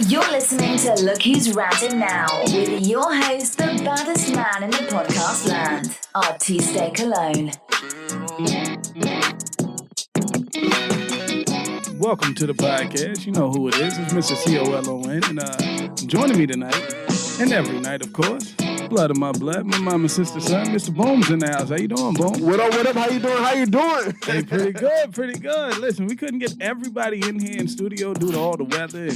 You're listening to Look Who's Ranting Now with your host, the baddest man in the podcast land, Artiste Cologne. Welcome to the podcast. You know who it is. It's Mr. COLON. And joining me tonight, and every night, of course, blood of my blood, my mama and sister son, Mr. Boom's in the house. How you doing, Boom? What up, what up? How you doing? Hey, pretty good. Listen, we couldn't get everybody in here in studio due to all the weather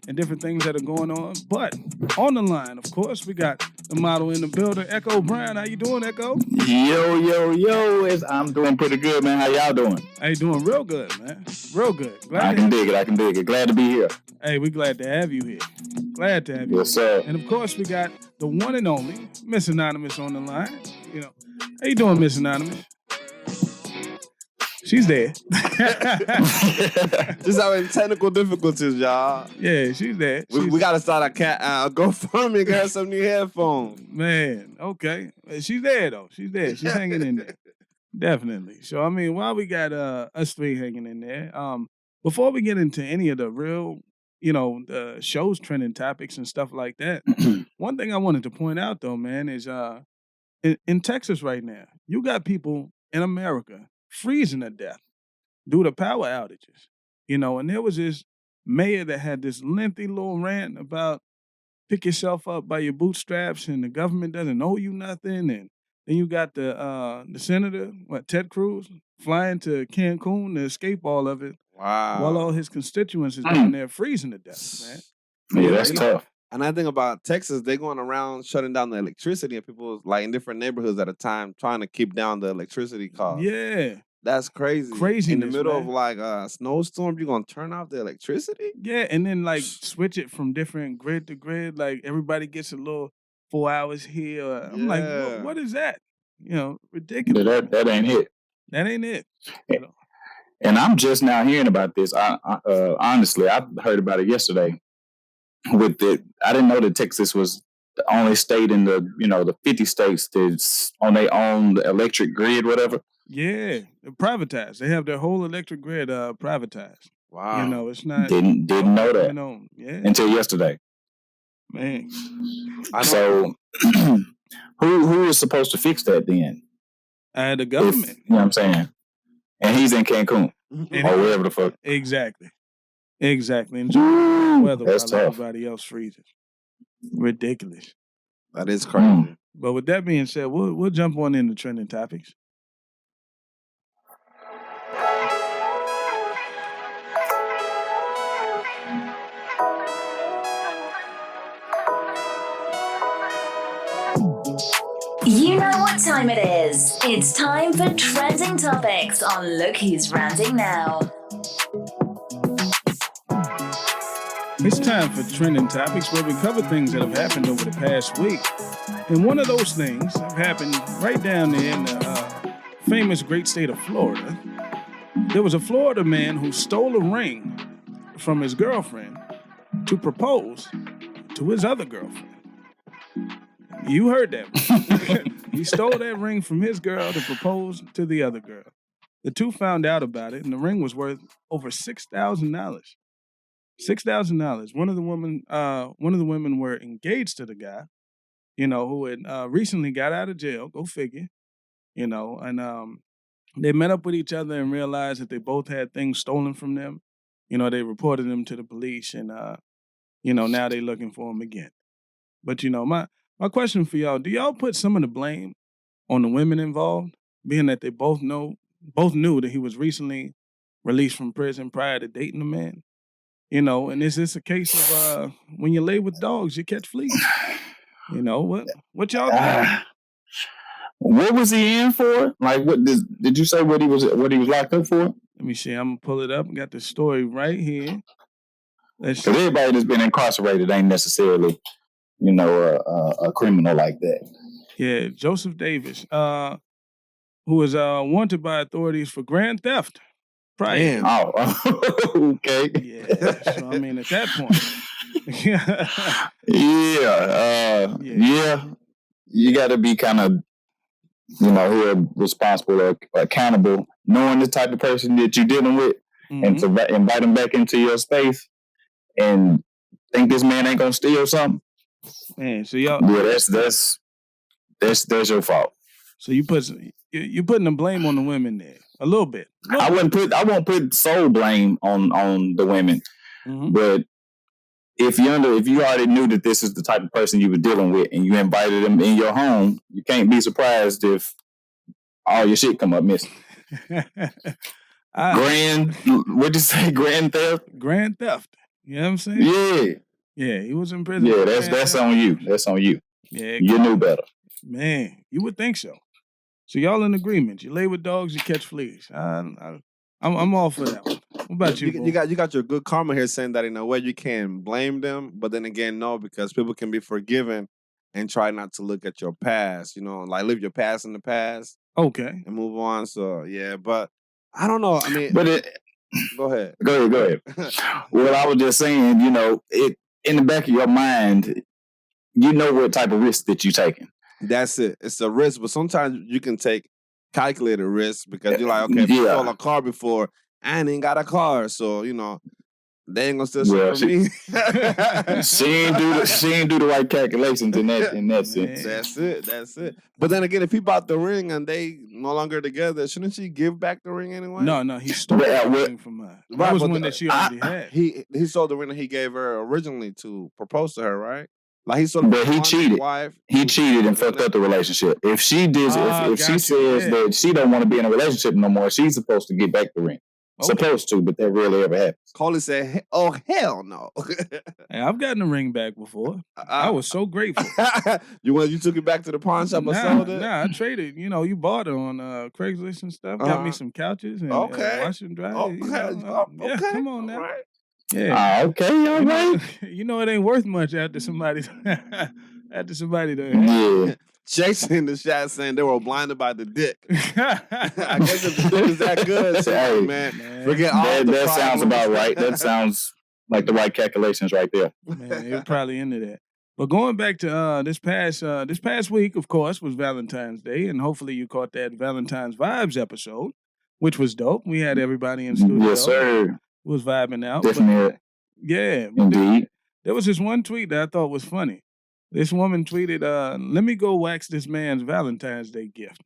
and different things that are going on. But on the line, of course, we got the model in the building, Ecko Brown. How you doing, Ecko? Yo. I'm doing pretty good, man. How y'all doing? Hey, doing real good, man. Real good. I can dig it. Glad to be here. Hey, we glad to have you here. Glad to have you. Yes, sir. And of course, we got the one and only Miss Anonymous on the line. You know, how you doing, Miss Anonymous? She's there. Just having technical difficulties, y'all. Yeah, she's there. We got to start a GoFundMe and get her some new headphones. Man, okay. She's there, though. She's there. She's hanging in there. Definitely. So, I mean, while we got us three hanging in there, before we get into any of the real, show's trending topics and stuff like that, one thing I wanted to point out, though, man, is in Texas right now, you got people in America freezing to death due to power outages. And there was this mayor that had this lengthy little rant about pick yourself up by your bootstraps and the government doesn't owe you nothing. And then you got the senator, Ted Cruz, flying to Cancun to escape all of it. Wow. While all his constituents is down there freezing to death, man. Yeah, that's tough. And I think about Texas, they're going around shutting down the electricity and people like in different neighborhoods at a time trying to keep down the electricity costs. Yeah. That's crazy. Craziness, in the middle man. of like a snowstorm, you're going to turn off the electricity? Yeah, and then like switch it from different grid to grid. Like everybody gets a little 4 hours here. I'm like, what is that? Ridiculous. Yeah, that ain't it. That ain't it. And I'm just now hearing about this. Honestly, I heard about it yesterday. I didn't know that Texas was the only state in the 50 states that's on their own electric grid, whatever. Yeah, they're privatized. They have their whole electric grid privatized. Wow. It's not. Didn't know that until yesterday. Man. So who is supposed to fix that then? The government. You know what I'm saying? And he's in Cancun or wherever the fuck. Exactly. Enjoy the weather That's while tough. everybody else freezes. Ridiculous. That is crazy. But with that being said, we'll jump on into trending topics. You know what time it is. It's time for trending topics on Look Who's Ranting Now. It's time for trending topics where we cover things that have happened over the past week. And one of those things happened right down there in the famous great state of Florida. There was a Florida man who stole a ring from his girlfriend to propose to his other girlfriend. You heard that. He stole that ring from his girl to propose to the other girl. The two found out about it, and the ring was worth over $6,000. $6,000. One of the women were engaged to the guy, who had recently got out of jail. Go figure. And they met up with each other and realized that they both had things stolen from them. They reported them to the police, and now they're looking for them again. But my question for y'all: do y'all put some of the blame on the women involved, being that they both knew that he was recently released from prison prior to dating the man? And is this a case of when you lay with dogs, you catch fleas? What y'all think? What was he in for? Like, what did you say? What he was locked up for? Let me see. I'm gonna pull it up. I got the story right here. Because everybody that's been incarcerated ain't necessarily, a criminal like that. Yeah, Joseph Davis, who is wanted by authorities for grand theft. Damn. Oh, okay. Yeah. So I mean, at that point, yeah. You got to be kind of, who are responsible or accountable, knowing the type of person that you're dealing with, and to invite them back into your space and think this man ain't gonna steal something? Man, so y'all. Yeah, that's your fault. So you putting the blame on the women there a little bit. I won't put sole blame on the women, but if you already knew that this is the type of person you were dealing with and you invited them in your home, you can't be surprised if all your shit come up missing. What'd you say? Grand theft? Grand theft. You know what I'm saying? Yeah. Yeah, he was in prison. Yeah, that's on you. That's on you. Yeah, you knew better. Man, you would think so. So y'all in agreement. You lay with dogs, you catch fleas. I'm all for that one. What about you? You got your good karma here saying that in a way you can blame them, but then again, no, because people can be forgiven and try not to look at your past, like leave your past in the past. Okay. And move on. So yeah, but I don't know. I mean, go ahead. Go ahead. Well, I was just saying, it in the back of your mind, you know what type of risk that you're taking. That's it. It's a risk, but sometimes you can take calculated risks because you're like, okay, if you stole a car before, I ain't got a car, so they ain't gonna steal shit from me. She ain't do the right calculations in that sense. That's it. But then again, if he bought the ring and they no longer together, shouldn't she give back the ring anyway? No, he stole the ring from her. That was one that she already had. He sold the ring that he gave her originally to propose to her, right? Like he sold. But he cheated. He cheated and fucked up the relationship. If she did, if she says that she don't want to be in a relationship no more, she's supposed to get back the ring. Okay. Supposed to, but that rarely ever happens. Coley said, "Oh hell no!" Hey, I've gotten a ring back before. I was so grateful. You took it back to the pawn shop or sold it? Nah, I traded. You bought it on Craigslist and stuff. Got me some couches and wash and dry. Okay. Yeah, come on now. Right. Yeah. Okay, all right. It ain't worth much after somebody Yeah. Jason in the chat saying they were blinded by the dick. I guess if the dick is that good, hey, man, forget all the that sounds about right. That sounds like the right calculations right there. Man, you're probably into that. But going back to this past week, of course, was Valentine's Day, and hopefully you caught that Valentine's Vibes episode, which was dope. We had everybody in studio. Yes, sir. Was vibing out. Definitely. Yeah. Indeed. There was this one tweet that I thought was funny. This woman tweeted, let me go wax this man's Valentine's Day gift.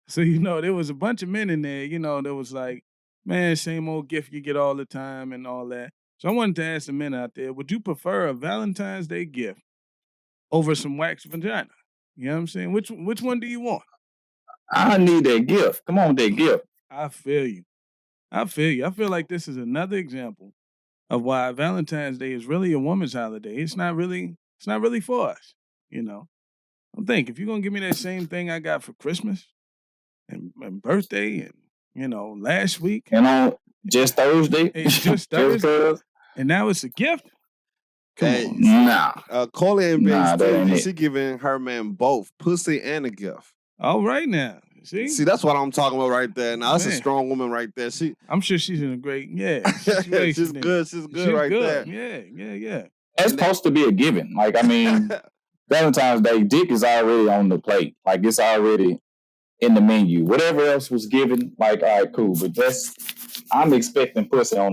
So, there was a bunch of men in there, that was like, man, same old gift you get all the time and all that. So I wanted to ask the men out there, would you prefer a Valentine's Day gift over some waxed vagina? You know what I'm saying? Which one do you want? I need that gift. Come on with that gift. I feel you. I feel like this is another example of why Valentine's Day is really a woman's holiday. It's not really for us, I think if you're gonna give me that same thing I got for Christmas and birthday and last week and on just Thursday, it's just Thursday, and now it's a gift. Come on. Nah. Coley and Big she giving her man both pussy and a gift. All right now. See, that's what I'm talking about right there. Now, that's a strong woman right there. I'm sure she's in a great, she's good. She's good right there. Yeah. That's supposed to be a given. Like, I mean, Valentine's Day, dick is already on the plate. Like, it's already in the menu. Whatever else was given, like, all right, cool. But I'm expecting pussy on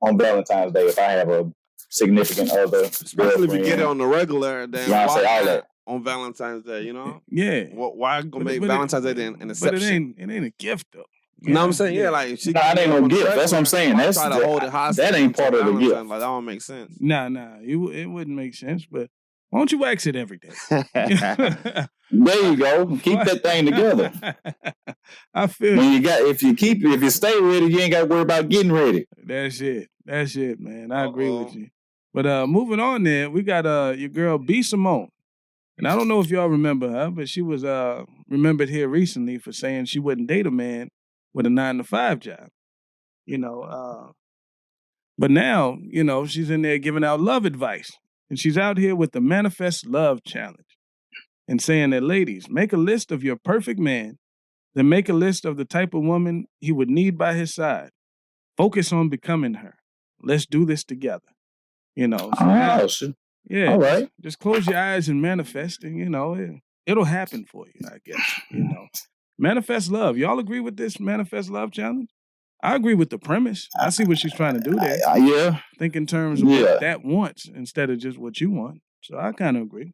Valentine's Day if I have a significant other. Especially if you get it on the regular, then all that. On Valentine's Day, Yeah. Why go make Valentine's Day an exception? But it ain't a gift though. You know what I'm saying? Yeah, like it ain't no gift. That's what I'm saying. That's try to hold it hostage. That ain't part of the gift. Like that don't make sense. Nah. It wouldn't make sense. But why don't you wax it every day? There you go. Keep that thing together. I feel if you stay ready, you ain't got to worry about getting ready. That's it, man. I agree with you. But moving on there, we got your girl B. Simone. And I don't know if y'all remember her, but she was remembered here recently for saying she wouldn't date a man with a 9-to-5 job. But now, she's in there giving out love advice. And she's out here with the Manifest Love Challenge and saying that, ladies, make a list of your perfect man, then make a list of the type of woman he would need by his side. Focus on becoming her. Let's do this together. Yeah, all right. Just close your eyes and manifest, and it'll happen for you, I guess. Manifest love. Y'all agree with this Manifest Love Challenge? I agree with the premise. I see what she's trying to do there. Yeah. Think in terms of what that wants instead of just what you want. So I kind of agree.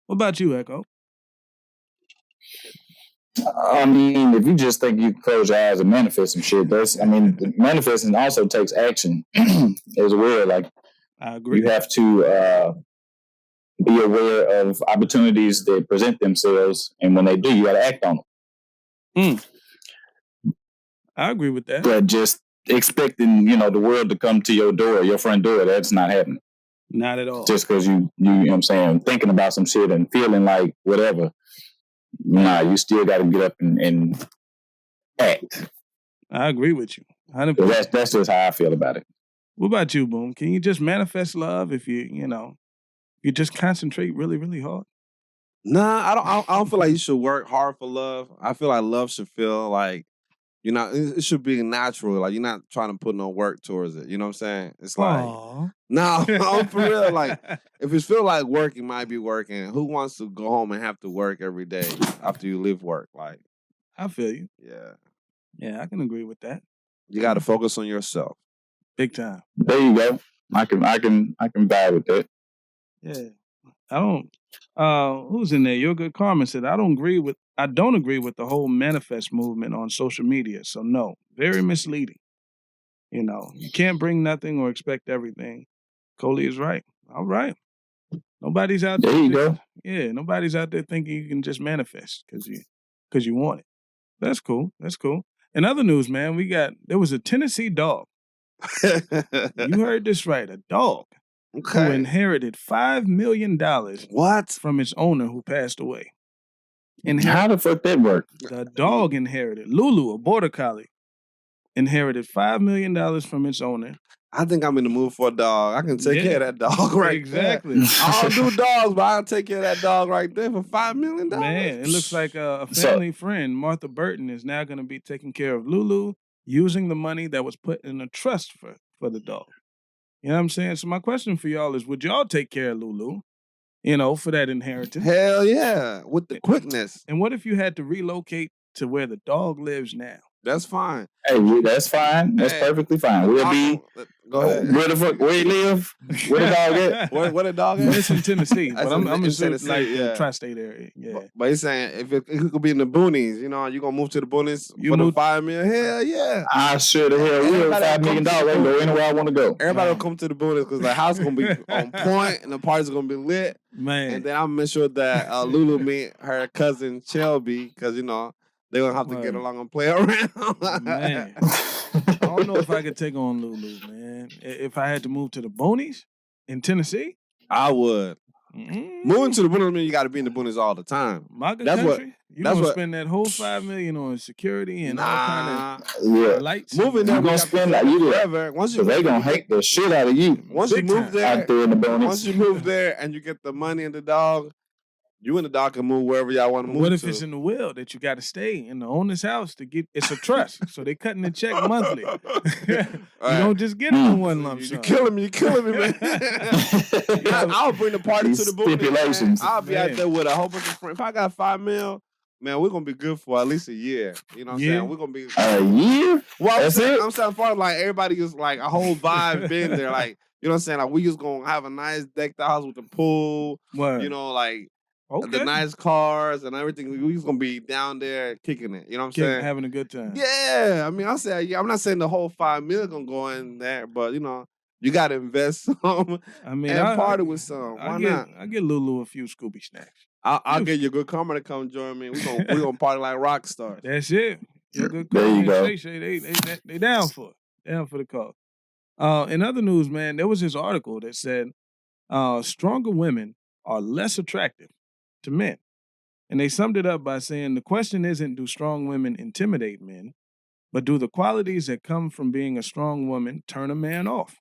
What about you, Ecko? I mean, if you just think you can close your eyes and manifest some shit, manifesting also takes action as well. Like, I agree. You have to be aware of opportunities that present themselves, and when they do, you got to act on them. I agree with that. But just expecting, the world to come to your door, your front door, that's not happening. Not at all. Just because you know what I'm saying, thinking about some shit and feeling like whatever. Nah, you still got to get up and act. I agree with you. That's just how I feel about it. What about you, Boom? Can you just manifest love if you just concentrate really, really hard? Nah, I don't feel like you should work hard for love. I feel like love should feel like, it should be natural. Like, you're not trying to put no work towards it. You know what I'm saying? It's like, no, I'm for real. Like, if it feel like work, it might be working. Who wants to go home and have to work every day after you leave work? Like, I feel you. Yeah. Yeah, I can agree with that. You got to focus on yourself. Big time. There you go. I can vibe with that. Yeah. I don't. Who's in there? YourGoodKarma said, I don't agree with the whole manifest movement on social media. So no, very misleading. You can't bring nothing or expect everything. Coley is right. All right. Nobody's out there. There you go. Yeah, nobody's out there thinking you can just manifest because you want it. That's cool. That's cool. In other news, man, there was a Tennessee dog. You heard this right. A dog. Okay. Who inherited $5 million from its owner who passed away. How the fuck that work? The dog inherited. Lulu, a border collie, inherited $5 million from its owner. I think I'm in the mood for a dog. I can take care of that dog right exactly. there. I don't do dogs, but I'll take care of that dog right there for $5 million. Man, it looks like a family friend, Martha Burton, is now going to be taking care of Lulu using the money that was put in a trust for the dog. You know what I'm saying? So my question for y'all is, would y'all take care of Lulu, for that inheritance? Hell yeah, with the quickness. And what if you had to relocate to where the dog lives now? That's fine. Hey, that's fine. That's perfectly fine. We'll be. Go ahead. Where you live? Where the dog at? Where the dog at? It's in Tennessee, but I'm in Tennessee, the tri-state area. Yeah. But he's saying if it could be in the boonies, you gonna move to the boonies for the $5 million? Hell yeah! I sure the hell will. $5 million. I can go anywhere I want to go. Everybody will come to the boonies because the house gonna be on point and the party's gonna be lit. Man, and then I'm gonna make sure that Lulu meet her cousin Shelby because they're going to have to get along and play around. Man. I don't know if I could take on Lulu, man. If I had to move to the boonies in Tennessee? I would. Mm-hmm. Moving to the boonies means you got to be in the boonies all the time. My good country? You're going to spend that whole $5 million on security and all kind of lights? Moving there, you're going to spend that forever. They're going to hate the shit out of you. Once you move there, out there in the boonies. Once you move there and you get the money and the dog, you and the dog can move wherever y'all want to move. What if it's in the will that you got to stay in the owner's house to get? It's a trust, so they cutting the check monthly. You don't just get it in one lump sum. You're killing me, man. I'll bring the party to the boonies. I'll be out there with a whole bunch of friends. If I got $5 million, man, we're gonna be good for at least a year. You know what I'm saying? We're gonna be a year. Well, I'm saying far like everybody is like a whole vibe been there. Like, you know what I'm saying? Like, we just gonna have a nice decked house with the pool. Word. Like. Okay. The nice cars and everything. We just gonna be down there kicking it. You know what I'm saying? Having a good time. Yeah. I mean, I say, I'm not saying the whole $5 million gonna go in there, but you gotta invest some. I mean, and party with some. Why not? I get Lulu a few Scooby snacks. I'll get YourGoodKarma to come join me. We gonna party like rock stars. That's it. YourGoodKarma. There you go. They down for it. Down for the cause. In other news, man, there was this article that said stronger women are less attractive to men. And they summed it up by saying the question isn't, do strong women intimidate men, but do the qualities that come from being a strong woman turn a man off?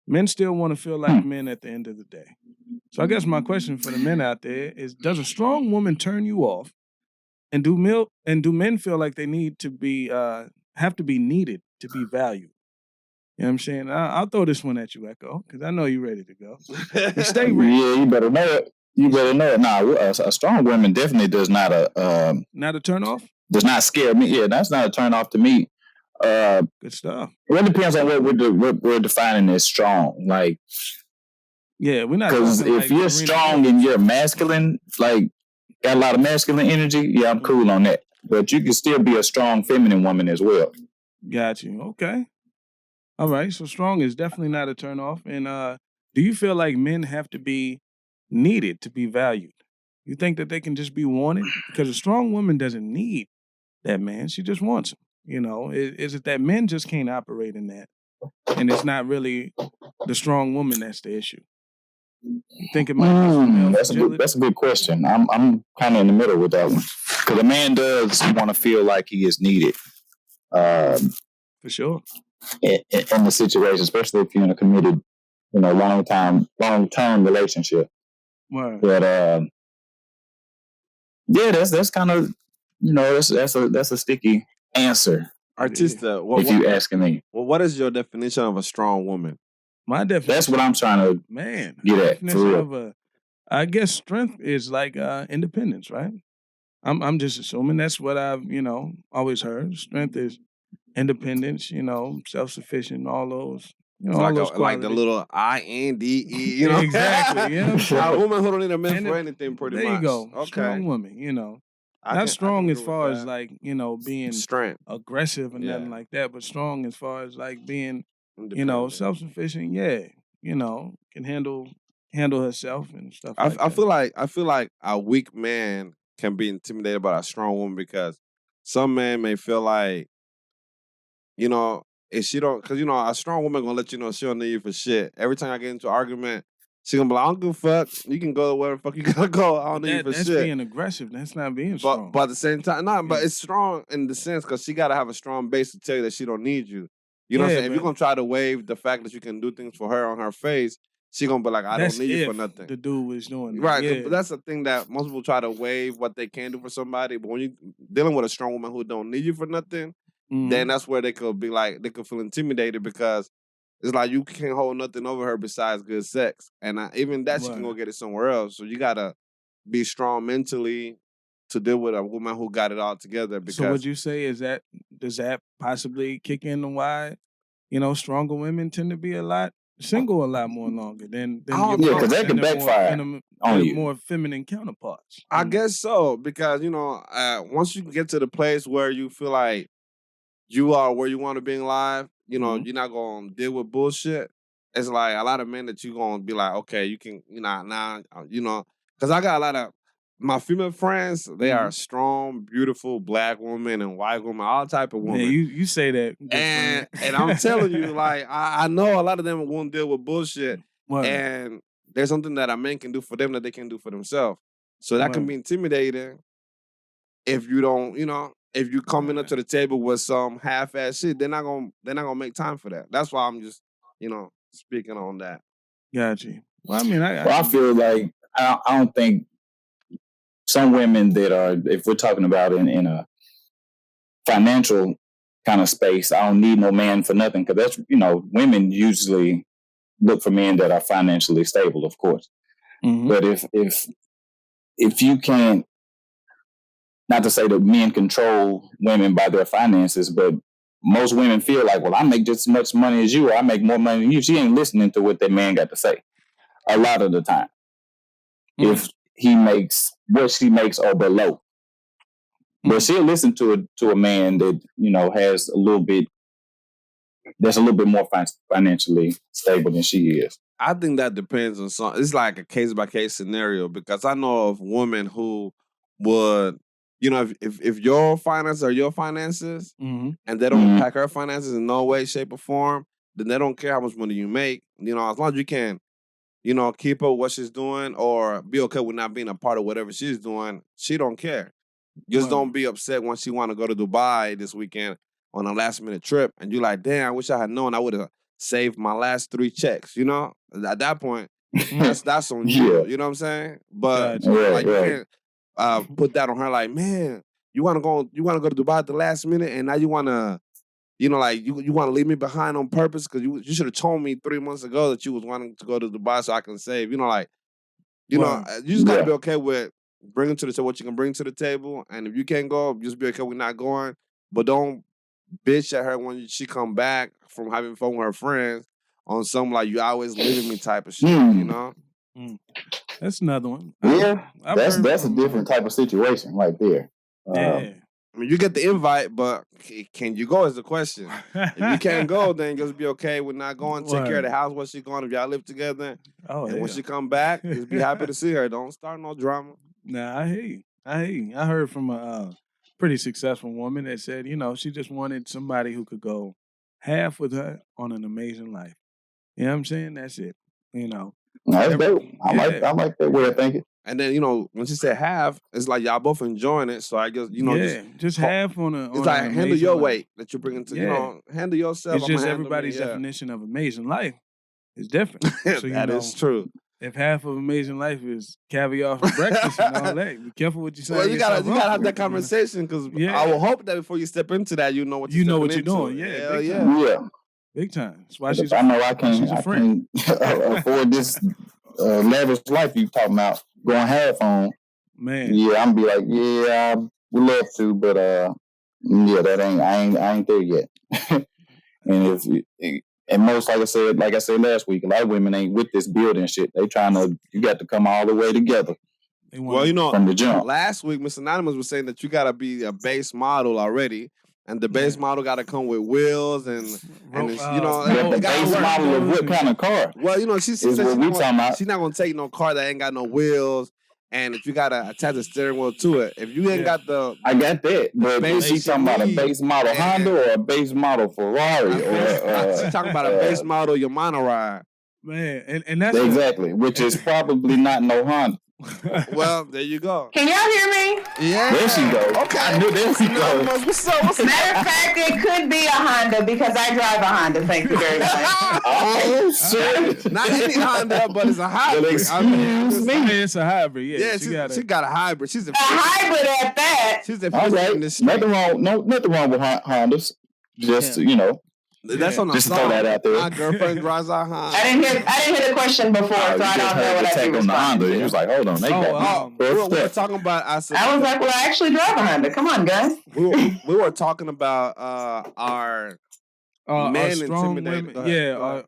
Men still want to feel like men at the end of the day. So I guess my question for the men out there is, does a strong woman turn you off? And do men feel like they need to be have to be needed to be valued? You know what I'm saying? I'll throw this one at you, Ecko, because I know you're ready to go. Stay ready. Yeah, you better know it. Nah, a strong woman definitely does not not a turn off? Does not scare me. Yeah, that's not a turn off to me. Good stuff. It depends on what we're defining as strong. Like, yeah, we're not because if you're strong and you're masculine, like got a lot of masculine energy, yeah, I'm cool on that. But you can still be a strong feminine woman as well. Got you. Okay. All right. So strong is definitely not a turnoff. And do you feel like men have to be needed to be valued? You think that they can just be wanted? Because a strong woman doesn't need that man. She just wants him. You know, is it that men just can't operate in that? And it's not really the strong woman that's the issue? You think it might be that's a good question. I'm kind of in the middle with that one. Because a man does want to feel like he is needed. For sure. In the situation, especially if you're in a committed, long-term relationship. Right. But yeah, that's kind of, that's a sticky answer. Artista, if you asking me. Well, what is your definition of a strong woman? My definition. That's what I'm trying to get at. Definition of I guess strength is like independence, right? I'm just assuming that's what I've always heard. Strength is independence, self-sufficient, all those. Like the little INDE, Exactly. Yeah. A woman who don't need a man for anything, pretty much. There you go. Okay. Strong woman, not strong as far as like, being strength, aggressive and nothing like that, but strong as far as like being, self-sufficient. Yeah, can handle herself and stuff. Like I feel like a weak man can be intimidated by a strong woman because some man may feel like, if she don't, because a strong woman gonna let you know she don't need you for shit. Every time I get into an argument, she gonna be like, I don't give a fuck. You can go wherever the fuck you gotta go. I don't need you for shit. That's being aggressive. That's not being strong. But at the same time, but it's strong in the sense because she gotta have a strong base to tell you that she don't need you. You know what I'm saying? If you're gonna try to wave the fact that you can do things for her on her face, she gonna be like, I don't need you for nothing. The dude was doing that. Right. But that's the thing that most people try to wave what they can do for somebody. But when you're dealing with a strong woman who don't need you for nothing, then that's where they could be like, they could feel intimidated because it's like you can't hold nothing over her besides good sex. And even that, she can go get it somewhere else. So you got to be strong mentally to deal with a woman who got it all together. Because, so what you say is that, does that possibly kick in on why, stronger women tend to be single a lot more longer than because that can backfire on you. More feminine counterparts. I guess so, because, once you get to the place where you feel like you are where you want to be in life, you're not going to deal with bullshit. It's like a lot of men that you're going to be like, okay, you can, because I got a lot of my female friends, they are strong, beautiful black women and white women, all type of women. Yeah, you say that. And I'm telling you, like, I know a lot of them won't deal with bullshit. Right. And there's something that a man can do for them that they can do for themselves. So that can be intimidating if you don't, if you coming up to the table with some half-ass shit, they're not gonna make time for that. That's why I'm just, speaking on that. Gotcha. Well, I mean, I feel like I don't think some women that are, if we're talking about in a financial kind of space, I don't need no man for nothing, because that's, women usually look for men that are financially stable, of course. Mm-hmm. But if you can't, not to say that men control women by their finances, but most women feel like, well, I make just as much money as you, or I make more money than you. She ain't listening to what that man got to say a lot of the time. Mm-hmm. If he makes what she makes or below. But she'll listen to a man that, has that's a little bit more financially stable than she is. I think that depends on some. It's like a case by case scenario, because I know of women who would, if your finances are your finances, and they don't impact her finances in no way, shape, or form, then they don't care how much money you make. As long as you can, keep up what she's doing or be okay with not being a part of whatever she's doing, she don't care. Just don't be upset when she want to go to Dubai this weekend on a last minute trip, and you're like, damn, I wish I had known. I would have saved my last 3 checks. At that point, that's on you. You know what I'm saying? But you can't put that on her. Like, man, you want to go to Dubai at the last minute, and now you want to, you want to leave me behind on purpose because you should have told me 3 months ago that you was wanting to go to Dubai so I can save. You just got to be okay with bringing to the table what you can bring to the table, and if you can't go, just be okay with not going. But don't bitch at her when she come back from having fun with her friends on some like you always leaving me type of shit, you know? That's another one. Yeah, that's a different type of situation right there. Yeah. I mean, you get the invite, but can you go is the question. If you can't go, then just be okay with not going. Take care of the house while she going. If y'all live together, and when she come back, just be happy to see her. Don't start no drama. Nah, I hear you. I heard from a pretty successful woman that said, she just wanted somebody who could go half with her on an amazing life. You know what I'm saying? That's it. That's dope. I like that way of thinking. And then, when she said half, it's like y'all both enjoying it. So I guess, just half on a. It's like handle your weight that you're bringing to, handle yourself. It's just everybody's definition of amazing life is different. So, that is true. If half of amazing life is caviar for breakfast and all that, be careful what you say. Well, you gotta have that conversation because I will hope that before you step into that, you know what you're doing. Yeah, yeah. Big time. That's why I know I can't afford this lavish life you talking about going half on. Man. Yeah, I'm be like, yeah, we love to, but that I ain't there yet. And most like I said last week, a lot of women ain't with this building shit. They you got to come all the way together. Well, from the jump. Last week, Mr. Anonymous was saying that you gotta be a base model already. And the base model got to come with wheels and the base model of what kind of car? Well, she said she's not gonna take no car that ain't got no wheels, and if you gotta attach a steering wheel to it, if you ain't got I got that. But she's talking about a base model Honda or a base model Ferrari, or she's talking about a base model Yamaha ride. Man, and that's exactly, which is probably not no Honda. Well, there you go. Can y'all hear me? Yeah. There she go. Okay. I knew there she go. What's up? Matter of fact, it could be a Honda because I drive a Honda. Thank you very much. Oh, shit. Not any Honda, but it's a hybrid. Excuse me. It's a hybrid. Yeah, she got a hybrid. She's a hybrid at that. She's a nothing wrong with Hondas. Just That's on the just song. Throw that out there. My girlfriend drives a Honda. I didn't hear the question before, so I don't know what I on the Honda. He was like, hold on, they got we were talking about. I was like, well, I actually drive a Honda. Come on, guys. We were talking about our men intimidated. Women.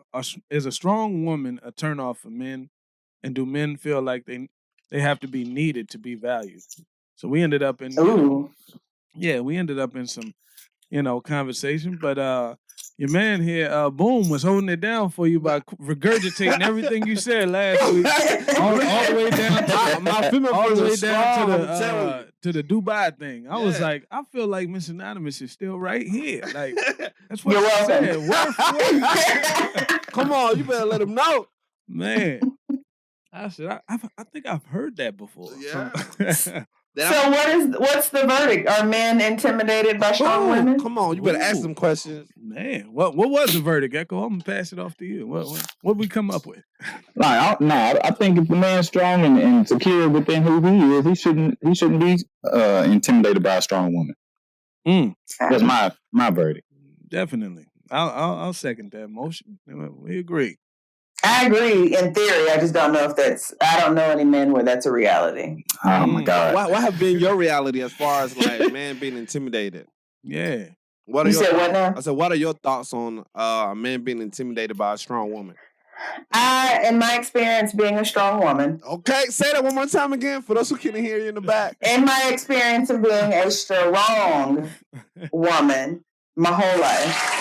Is a strong woman a turnoff for men, and do men feel like they have to be needed to be valued? So we ended up in some conversation, but your man here, Boom, was holding it down for you by regurgitating everything you said last week, all the way down to the Dubai thing. I was like, I feel like Miss Anonymous is still right here. Like that's what I said. Word for word. Come on, you better let him know, man. I said, I think I've heard that before. Yeah. So what's the verdict? Are men intimidated by strong women? Come on, you better ask them questions. Man, what was the verdict, Ecko? I'm gonna pass it off to you. What we come up with? I think if a man's strong and secure within who he is, he shouldn't be intimidated by a strong woman. That's my verdict. Definitely, I'll second that motion. We agree. I agree in theory. I just don't know if I don't know any men where that's a reality. Oh my God. What have been your reality as far as like man being intimidated? Yeah. What now? I said, what are your thoughts on a man being intimidated by a strong woman? In my experience, being a strong woman. Okay, say that one more time again for those who can't hear you in the back. In my experience of being a strong woman, my whole life.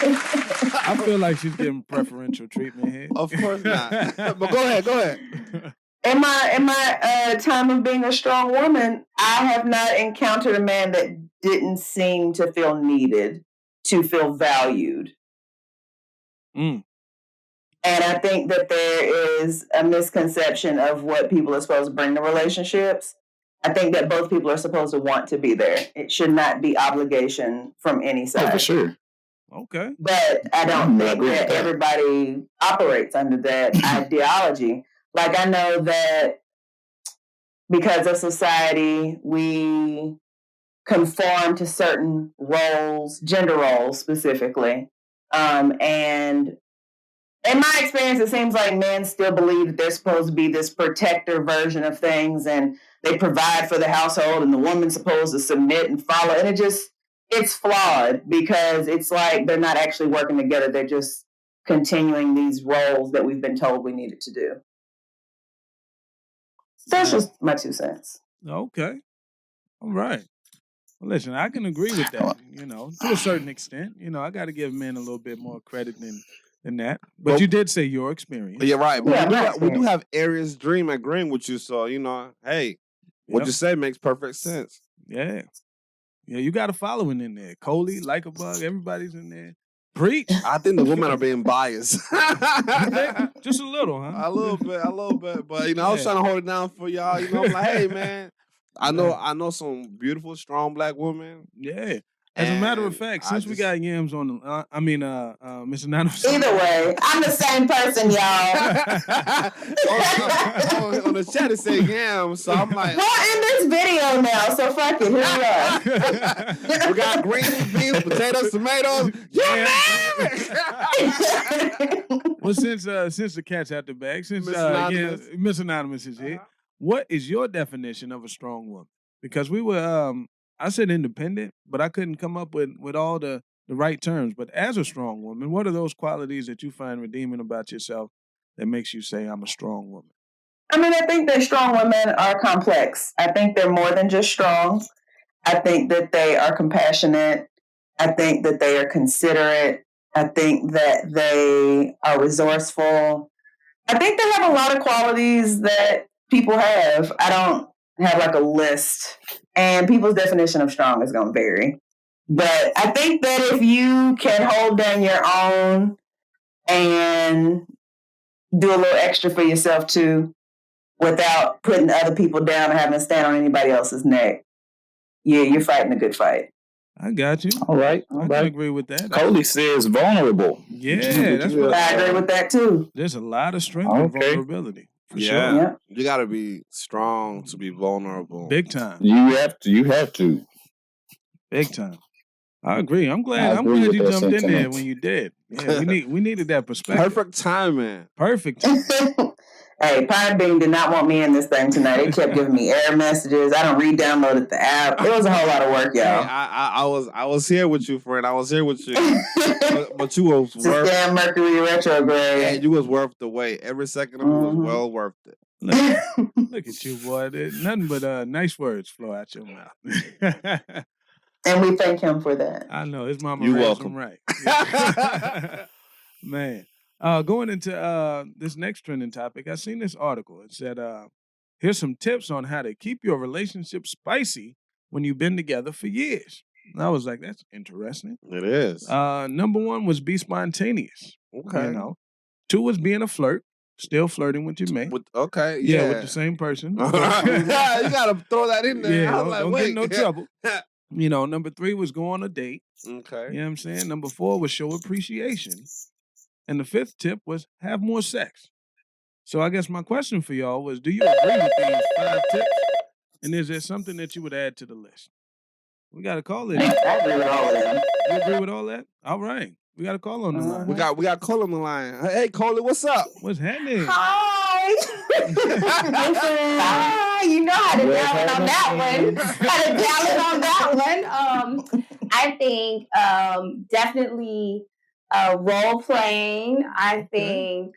I feel like she's getting preferential treatment here. Of course not. But go ahead. In my time of being a strong woman, I have not encountered a man that didn't seem to feel needed, to feel valued. And I think that there is a misconception of what people are supposed to bring to relationships. I think that both people are supposed to want to be there. It should not be obligation from any side. Oh, for sure. Okay. But I don't think that everybody operates under that ideology. Like I know that because of society, we conform to certain roles, gender roles specifically. And in my experience, it seems like men still believe that they're supposed to be this protector version of things. And they provide for the household and the woman's supposed to submit and follow. And it's flawed because it's like they're not actually working together. They're just continuing these roles that we've been told we needed to do. That's just my 2 cents. Okay. All right. Well, listen, I can agree with that, to a certain extent. I got to give men a little bit more credit than that. But you did say your experience. Yeah, right. But we do have Aries Dream agreeing with you. So, hey, what you say makes perfect sense. Yeah. Yeah, you got a following in there. Coley, Like a Bug, everybody's in there. Preach. I think the women are being biased. Just a little, huh? A little bit. But, I was trying to hold it down for y'all. I'm like, hey, man. I know some beautiful, strong black women. Yeah. As a matter of fact, since we got Yams on the, Mr. Anonymous. Either way, I'm the same person, y'all. on the chat it say Yams, so I'm like, we're in this video now, so fuck it, here we are. We got green beans, potatoes, tomatoes. Well, since the cat's out the bag, since Miss Anonymous is here, what is your definition of a strong woman? Because we were, I said independent, but I couldn't come up with all the right terms. But as a strong woman, what are those qualities that you find redeeming about yourself that makes you say, I'm a strong woman? I mean, I think that strong women are complex. I think they're more than just strong. I think that they are compassionate. I think that they are considerate. I think that they are resourceful. I think they have a lot of qualities that people have. I don't have like a list. And people's definition of strong is going to vary. But I think that if you can hold down your own and do a little extra for yourself too, without putting other people down or having to stand on anybody else's neck, you're fighting a good fight. I got you. All right. I can agree with that. Coley says vulnerable. Yeah, that's what I agree with that too. There's a lot of strength and vulnerability. For sure. Yeah. You got to be strong to be vulnerable. Big time. You have to. Big time. I agree. I'm glad you jumped in there when you did. Yeah, we needed that perspective. Perfect timing. Perfect time. Hey, Pine Bean did not want me in this thing tonight. They kept giving me error messages. I don't re-downloaded the app. It was a whole lot of work, y'all. Hey, I was here with you, friend. I was here with you. but you was worth damn Mercury retrograde. And you was worth the wait. Every second of it was well worth it. Look at you, boy. Nothing but nice words flow out your mouth. And we thank him for that. I know. His mama You're raised welcome. him right. Man. Going into this next trending topic, I seen this article. It said, here's some tips on how to keep your relationship spicy when you've been together for years. And I was like, that's interesting. It is. Number 1 was be spontaneous. Okay. 2 was being a flirt. Still flirting with your mate. With with the same person. You gotta throw that in there. Yeah, don't get wait. in no trouble. Number 3 was go on a date. Okay. You know what I'm saying? Number 4 was show appreciation. And the 5th tip was have more sex. So I guess my question for y'all was, do you agree with these 5 tips? And is there something that you would add to the list? We got to call it. I agree with all of them. You agree with all that? All right. We got a call on the line. We got Cole on the line. Hey, Coley, what's up? What's happening? Hi. Hi. You know how to dial it on that one. I think definitely role playing. I think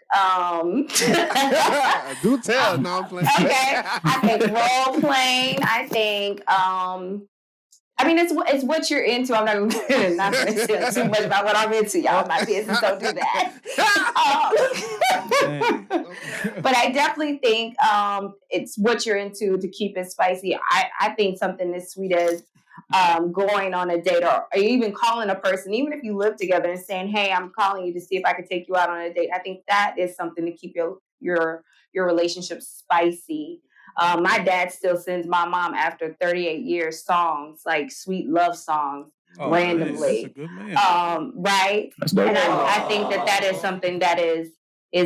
do tell. No, I'm playing. Okay. I think role playing. I think I mean, it's what you're into. I'm not going to tell too much about what I'm into, y'all. My business, don't do that. But I definitely think it's what you're into to keep it spicy. I think something as sweet as going on a date or even calling a person, even if you live together and saying, hey, I'm calling you to see if I could take you out on a date. I think that is something to keep your relationship spicy. My dad still sends my mom after 38 years songs, like sweet love songs, randomly. That's a good man. Right? And I think that is something that is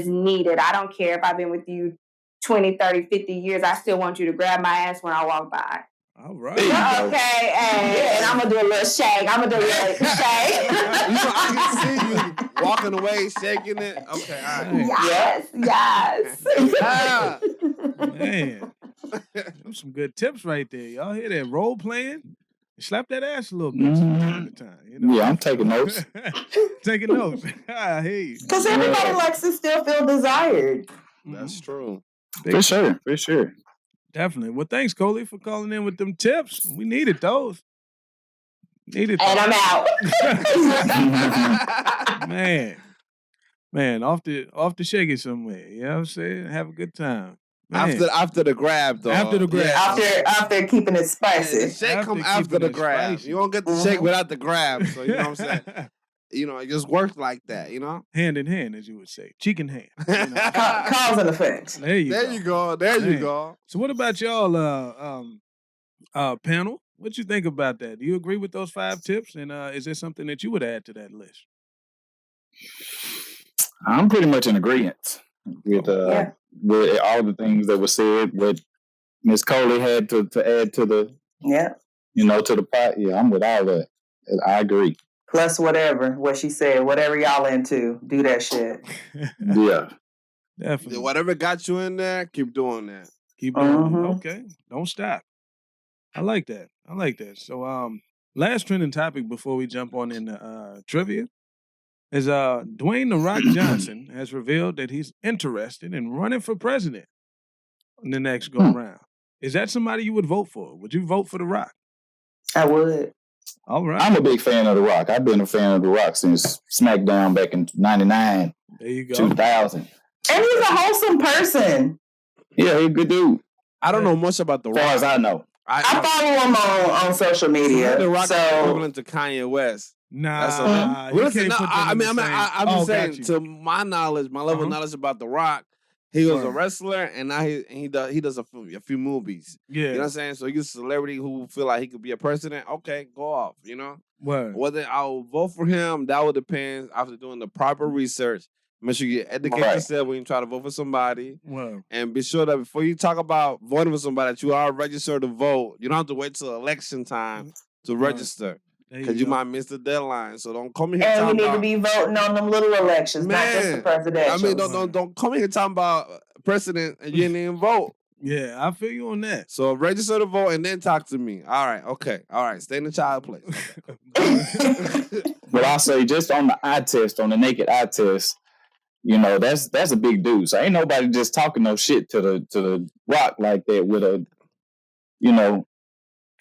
needed. I don't care if I've been with you 20, 30, 50 years. I still want you to grab my ass when I walk by. All right. Okay, and I'm going to do a little shake. I'm going to do a little shake. I can see you walking away, shaking it. Okay, all right. Yes. Ah. Man. Those some good tips right there. Y'all hear that? Role playing. Slap that ass a little bit from time to time. You know? Yeah, I'm taking notes. Taking notes. I hear you. Because everybody likes to still feel desired. That's true. For sure. Definitely. Well, thanks, Coley, for calling in with them tips. We needed those. And I'm out. Man, off to shake it somewhere. You know what I'm saying? Have a good time. Man. After the grab, though. After the grab. After keeping it spicy. The shake come after the grab. You won't get the shake without the grab. So, you know what I'm saying? It just works like that, you know? Hand in hand, as you would say. Cheek in hand. You know? Cause and effects. There you go. There you go. So what about y'all, panel? What you think about that? Do you agree with those 5 tips? And is there something that you would add to that list? I'm pretty much in agreement with all the things that were said. What Miss Coley had to add to the to the pot. Yeah, I'm with all that. I agree. Plus what she said, whatever y'all into, do that shit. Yeah. Definitely. Whatever got you in there, keep doing that. Keep doing it. Okay. Don't stop. I like that. So last trending topic before we jump on into trivia is Dwayne "The Rock" Johnson has revealed that he's interested in running for president in the next go round. Is that somebody you would vote for? Would you vote for The Rock? I would. All right. I'm a big fan of The Rock. I've been a fan of The Rock since SmackDown back in 99. There you go. 2000. And he's a wholesome person. Yeah, he's a good dude. I don't know much about The Rock. As far as I know. I follow him on social media. The Rock is equivalent to Kanye West. Nah. Listen, I'm just saying, to my knowledge, my level of knowledge about The Rock, he was a wrestler, and now he does a few movies. Yeah. You know what I'm saying? So he's a celebrity who feel like he could be a president. Okay, go off, you know? Whether I'll vote for him, that would depend after doing the proper research. Make sure you educate yourself when you try to vote for somebody. And be sure that before you talk about voting for somebody, that you are registered to vote. You don't have to wait till election time to register. Because you might miss the deadline. So don't come here talking about... And we need to be voting on them little elections, not just the presidential. I mean, don't come here talking about president and you didn't even vote. Yeah, I feel you on that. So register to vote and then talk to me. All right, okay. All right, stay in the child place. But I'll say just on the eye test, on the naked eye test, that's a big dude. So ain't nobody just talking no shit to the Rock like that with a,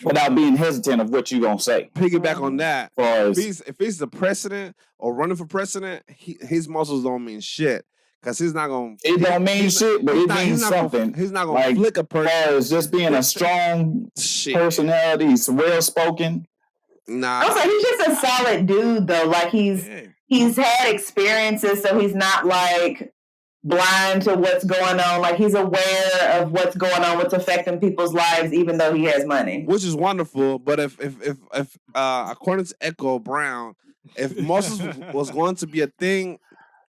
without being hesitant of what you gonna say. Piggyback on that. If he's the president or running for president, his muscles don't mean shit. Because he's not gonna. It don't mean shit, but it means something. He's not gonna flick a person. As just being a strong personality, he's well spoken. Nah. Also, he's just a solid dude, though. Like he's had experiences, so he's not like blind to what's going on. Like he's aware of what's going on, what's affecting people's lives, even though he has money, which is wonderful. But if according to Ecko Brown, if muscles was going to be a thing.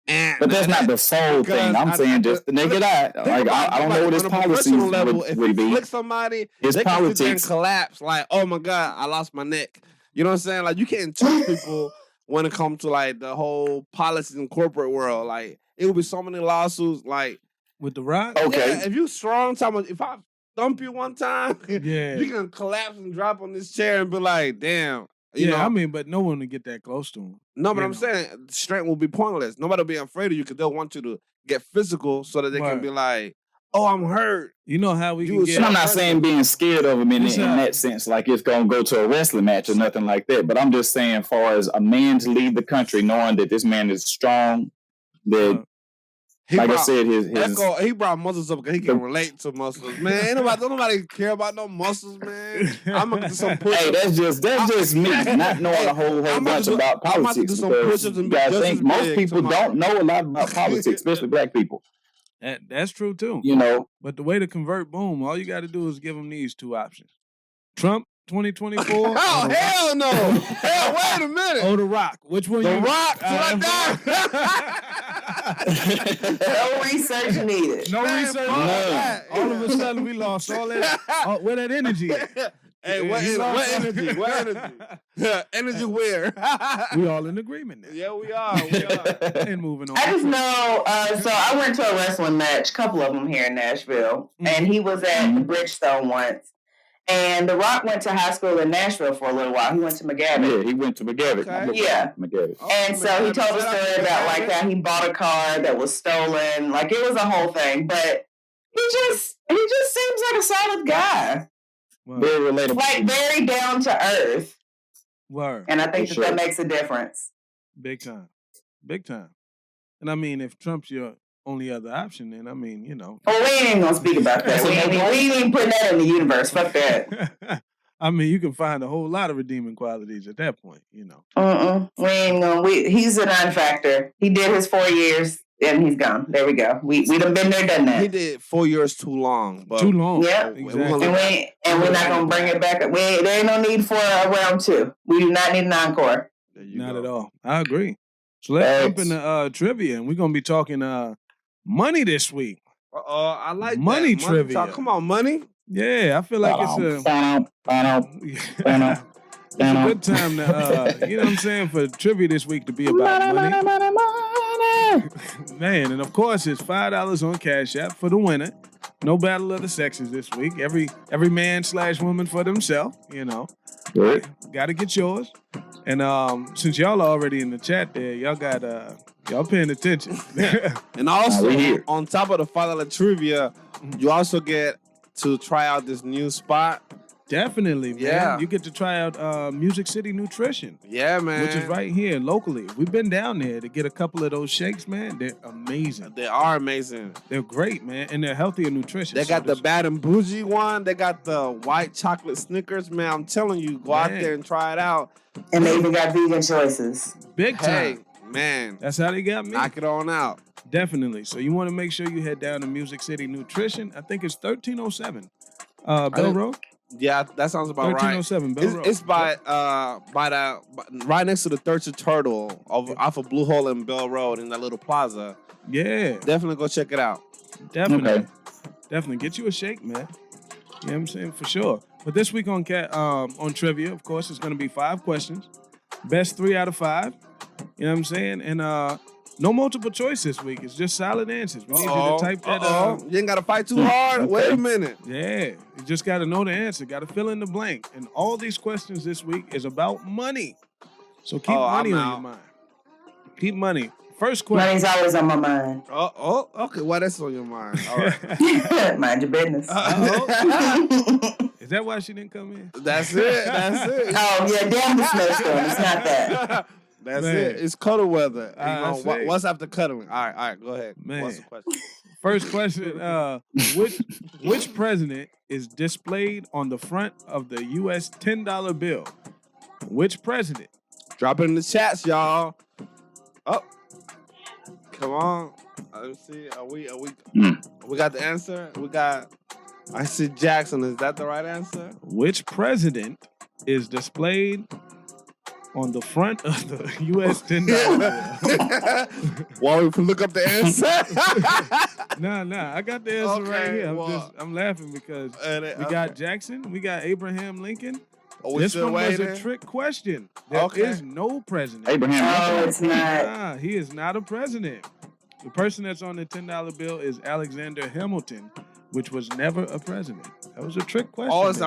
But that's not the sole thing. I'm saying just the naked eye. Like I don't know what his policies level, would if be. If you flick somebody, his they politics can sit there and collapse. Like, oh my God, I lost my neck. You know what I'm saying? Like, you can't touch people when it comes to like the whole politics and corporate world. Like, it would be so many lawsuits. Like with The Rock. Okay, if you strong, if I thump you one time, you can collapse and drop on this chair and be like, damn. You know? I mean, but no one will get that close to him. No, but I'm saying strength will be pointless. Nobody will be afraid of you because they'll want you to get physical so that they can be like, oh, I'm hurt. You know how we can get... I'm not saying being scared of him in that sense, like it's going to go to a wrestling match or nothing like that. But I'm just saying, as far as a man to lead the country, knowing that this man is strong, that... I said, he brought muscles up because he can relate to muscles. Man, don't nobody care about no muscles, man. I'm gonna do some push-ups. Hey, that's just me not knowing a whole bunch about politics. Do some push-ups and I think most people don't know a lot about politics, especially black people. That's true too. But the way to convert, boom, all you got to do is give them these 2 options: Trump 2024. Oh hell no! Hell, wait a minute. Oh, The Rock. Which one? The Rock. No research needed. No research. All of a sudden, we lost all that. Where that energy at? Hey, what energy? What energy? Energy where? We all in agreement now. Yeah, we are. And moving on. I just know, so I went to a wrestling match, a couple of them here in Nashville, and he was at the Bridgestone once. And The Rock went to high school in Nashville for a little while. He went to McGavitt. Yeah, he went to McGavitt. Okay. Yeah. McGavitt. And so he told a story about like how he bought a car that was stolen. Like it was a whole thing. But he just seems like a solid guy. Word. Very relatable. Like very down to earth. Word. And I think that makes a difference. Big time. Big time. And I mean, if Trump's your only other option, then I mean, you know. Well, we ain't gonna speak about that. we ain't even putting that in the universe. Fuck that. I mean, you can find a whole lot of redeeming qualities at that point, you know. We ain't gonna. He's a non-factor. He did his 4 years and he's gone. There we go. We done been there, done that. He did 4 years too long. But Too long. Yep. Exactly. And we're not gonna bring it back. There ain't no need for a round 2. We do not need an encore. Not at all. I agree. So let's jump into trivia, and we're gonna be talking money this week. I like money that. trivia. Talk, come on, money. Yeah, I feel like it's a good time to, you know what I'm saying, for trivia this week to be about money. Man, and of course, it's $5 on Cash App for the winner. No battle of the sexes this week. Every man/woman for themselves, you know. Good. Got to get yours. And since y'all are already in the chat there, y'all got y'all paying attention. And also, on top of the $5 trivia, you also get to try out this new spot. Definitely, man. Yeah. You get to try out Music City Nutrition. Yeah, man. Which is right here locally. We've been down there to get a couple of those shakes, man. They're amazing. They are amazing. They're great, man. And they're healthy and nutritious. They got the Bad and Bougie one. They got the white chocolate Snickers, man. I'm telling you, go out there and try it out. And they even got vegan choices. Big time. Hey, man. That's how they got me. Knock it on out. Definitely. So you want to make sure you head down to Music City Nutrition. I think it's 1307 Bell Road. Yeah, that sounds about 1307 right. Bell Road. It's by the right next to the Third Turtle off of Blue Hole and Bell Road in that little plaza. Yeah. Definitely go check it out. Definitely. Okay. Definitely. Get you a shake, man. You know what I'm saying? For sure. But this week on trivia, of course, it's going to be 5 questions. Best 3 out of 5. You know what I'm saying? And no multiple choice this week. It's just solid answers. We need you to type that. You ain't got to fight too hard. Okay. Wait a minute. Yeah. You just got to know the answer. Got to fill in the blank. And all these questions this week is about money. So keep money on your mind. Keep money. First question. Money's always on my mind. Okay. Why that's on your mind? All right. Mind your business. Is that why she didn't come in? That's it. Oh, yeah. Damn the snowstorm. It's not that. That's it. It's cuddle weather. What's after cuddling? All right. Go ahead. Man. What's the question? First question. Which president is displayed on the front of the U.S. $10 bill? Which president? Drop it in the chats, y'all. Oh. Come on. Let's see. We got the answer? I see Jackson. Is that the right answer? Which president is displayed on the front of the U.S. $10 bill? Well, we can look up the answer. Nah. I got the answer right here. I'm laughing because we got Jackson. We got Abraham Lincoln. This one was a trick question. There is no president. Abraham Lincoln. It's not. Nah, he is not a president. The person that's on the $10 bill is Alexander Hamilton, which was never a president. That was a trick question. Oh, they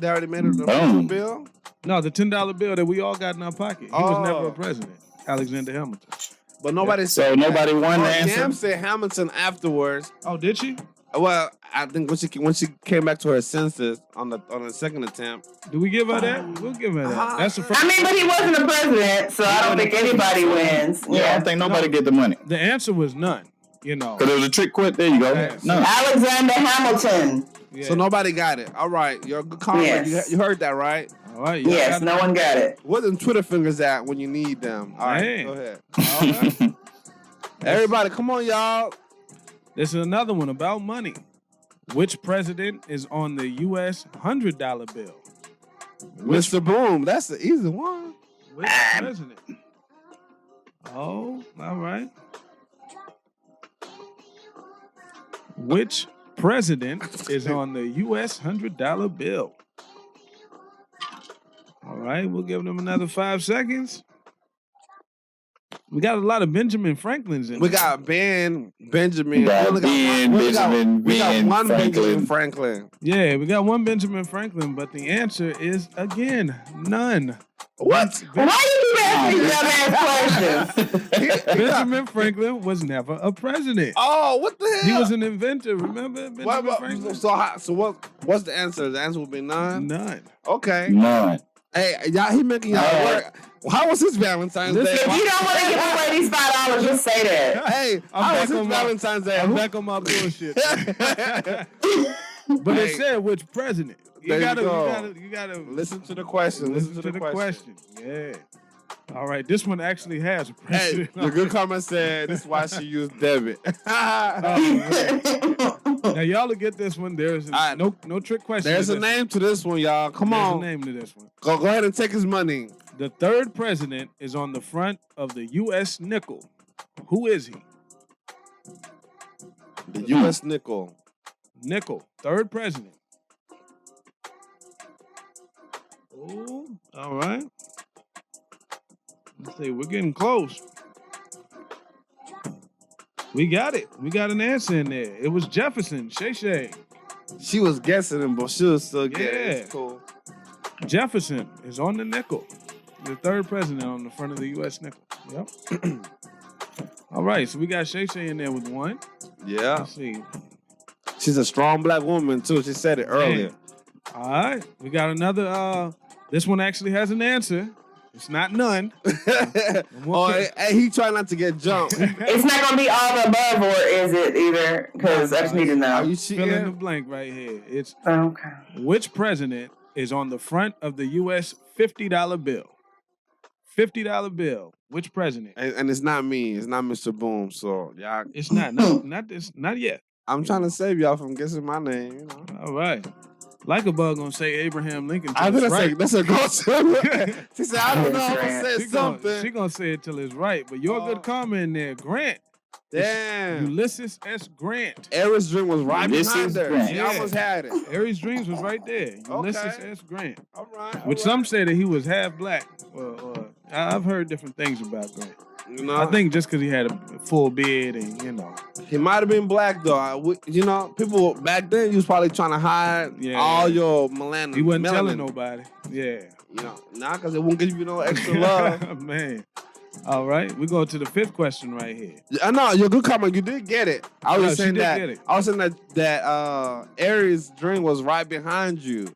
already made it the bill? No, the $10 bill that we all got in our pocket. He was never a president. Alexander Hamilton. But nobody said. So nobody won the answer? Cam said Hamilton afterwards. Oh, did she? Well, I think when she came back to her senses on the second attempt. Do we give her that? We'll give her that. That's the first. I mean, but he wasn't a president, so I don't think anybody wins. Yeah, I don't think nobody get the money. The answer was none. You know. Because it was a trick question. There you go. Okay. No. Alexander Hamilton. Yeah. So nobody got it. All right. You're a good caller. Yes. You heard that, right? All right. Yes, no one got it. Where them Twitter fingers at when you need them? All right. Man. Go ahead. All right. Everybody, come on, y'all. This is another one about money. Which president is on the U.S. $100 bill? Mr. Boom. That's the easy one. Which president? Oh, all right. Which president is on the U.S. $100 bill? right, we'll give them another 5 seconds. We got a lot of Benjamin Franklins in We there. got Benjamin. We got Benjamin one Franklin. Benjamin Franklin. Yeah, we got one Benjamin Franklin, but the answer is, again, none. What? Why you asking these dumbass questions? Benjamin Franklin was never a president. Oh, what the hell? He was an inventor, remember Benjamin Franklin? So what's the answer? The answer would be none? None. Okay. None. Hey, y'all, he making y'all work. How was his Valentine's Day? If you don't want to give away these $5, just say that. Hey, how was his Valentine's Day? I'm back on my bullshit. But it said which president. You gotta listen to the question. Listen to the question. Yeah. All right, this one actually has a Hey, president. your good karma said this is why she used debit. Now y'all will get this one. There's no trick question. There's a name to this one, y'all. Come on. There's a name to this one. Go ahead and take his money. The third president is on the front of the U.S. nickel. Who is he? The U.S. nickel. Nickel. Third president. Oh, all right. Let's see. We're getting close. We got it. We got an answer in there. It was Jefferson. Shay. She was guessing him, but she was still getting it. Yeah. It's cool. Jefferson is on the nickel. The third president on the front of the U.S. nickel. Yep. All right, so we got Shay in there with one. Yeah. Let's see. She's a strong black woman, too. She said it earlier. All right, we got another. This one actually has an answer. It's not none. He trying not to get jumped. It's not going to be all the above, or is it either? Because I just need to know. Are you Fill in the blank right here. It's okay. Which president is on the front of the U.S. $50 bill? $50 bill. Which president? And it's not me. It's not Mr. Boom. So y'all. It's not. Not this. Not yet. I'm trying to save y'all from guessing my name. You know. All right. Like a bug gonna say Abraham Lincoln. I till gonna it's say right. that's a go-to. She said, I don't know if I said something. She gonna say it till it's right. But your good karma in there, Grant. Damn. Ulysses S. Grant. Aries Dream was right behind her. Grant. She almost had it. Aries Dreams was right there. Ulysses S. Grant. All right. Which some say that he was half black. I've heard different things about Grant. You know, I think just because he had a full beard and, you know. he might have been black, though. You know, people back then, you was probably trying to hide all your melanin. He wasn't melanin. telling nobody. Yeah. You know, because it won't give you no extra love. Man. All right. We're going to the fifth question right here. I know, your good karma, you did get it. I was she saying did that. get it. I was saying that Aries Dream was right behind you.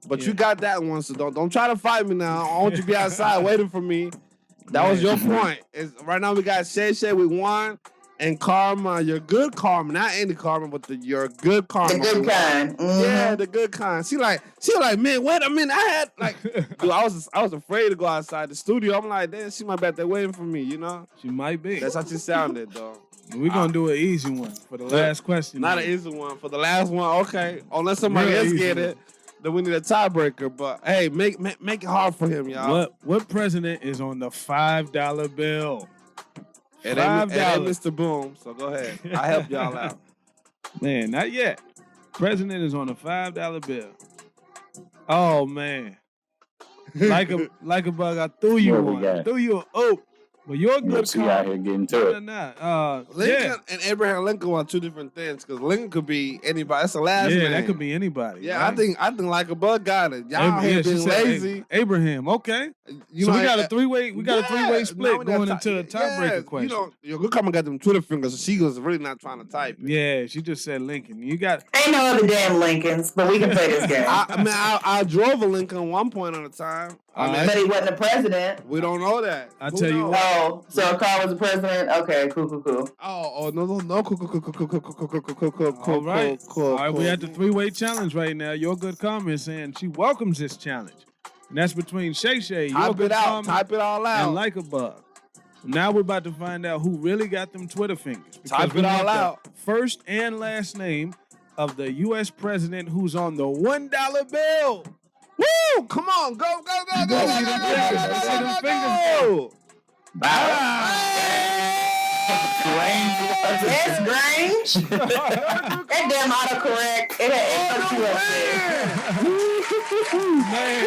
But you got that one, so don't try to fight me now. I want you to be outside waiting for me. That was your point. Right now we got Shay with one and Karma, your good karma, not any karma, but your good karma. The good kind. Mm-hmm. Yeah, the good kind. She was like, man, wait a minute. I had dude, I was afraid to go outside the studio. I'm like, damn, she might be out there waiting for me, you know? She might be. That's how she sounded, though. We're going to do an easy one for the last question. Not an easy one. For the last one, okay. Unless somebody else get it. Then we need a tiebreaker, but hey, make it hard for him, y'all. What president is on the $5 bill? It ain't Mr. Boom, so go ahead. I help y'all out. Man, not yet. President is on the $5 bill. Oh man, like a bug, I threw you one. I threw you an oak. Well, you're good. See out here getting to it. Lincoln and Abraham Lincoln want two different things because Lincoln could be anybody. That's the last name. Yeah, that could be anybody. Yeah, right? I think like a bug got it. Y'all have been lazy. Abraham, okay. You so know, we got a three-way. We got a three-way split going into a tiebreaker question. You know, your good karma got them Twitter fingers, so she was really not trying to type it. Yeah, she just said Lincoln. You got. Ain't no other damn Lincolns, but we can play this game. I drove a Lincoln one point at a time. But he wasn't the president. We don't know that. I tell you what. Oh, so Carl was the president? Okay, cool. Oh, no, cool. All right. Cool. All right, we at the three-way challenge right now. Your good karma is saying she welcomes this challenge. And that's between Shay, your good karma, type it all out. and Like a Bug. Now we're about to find out who really got them Twitter fingers. Type it all out. First and last name of the U.S. president who's on the $1 bill. Woo! Come on, go. That's Grange. That damn autocorrect. It had Man.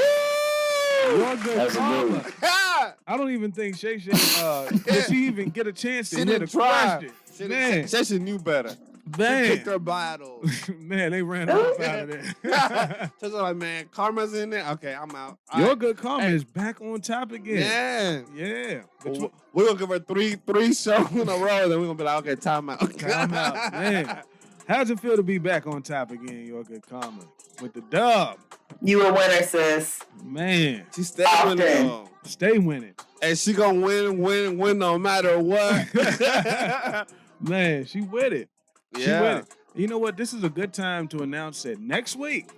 Your Good That's a good Karma. one. I don't even think Shay did she even get a chance to She hit didn't a try. question. Man, She knew better. She picked her battles. Man, they ran off out of there. So like, man, Karma's in there. Okay, I'm out. All Your right. Good Karma is back on top again. Yeah. Yeah. Well, we're gonna give her three shows in a row, then we're gonna be like, okay, time out. Time out. Man, how's it feel to be back on top again, Your Good Karma? With the dub. You a winner, sis. Man. She stay winning though. Stay winning. And she gonna win no matter what. Man, she with it. Yeah. She with it. You know what? This is a good time to announce that next week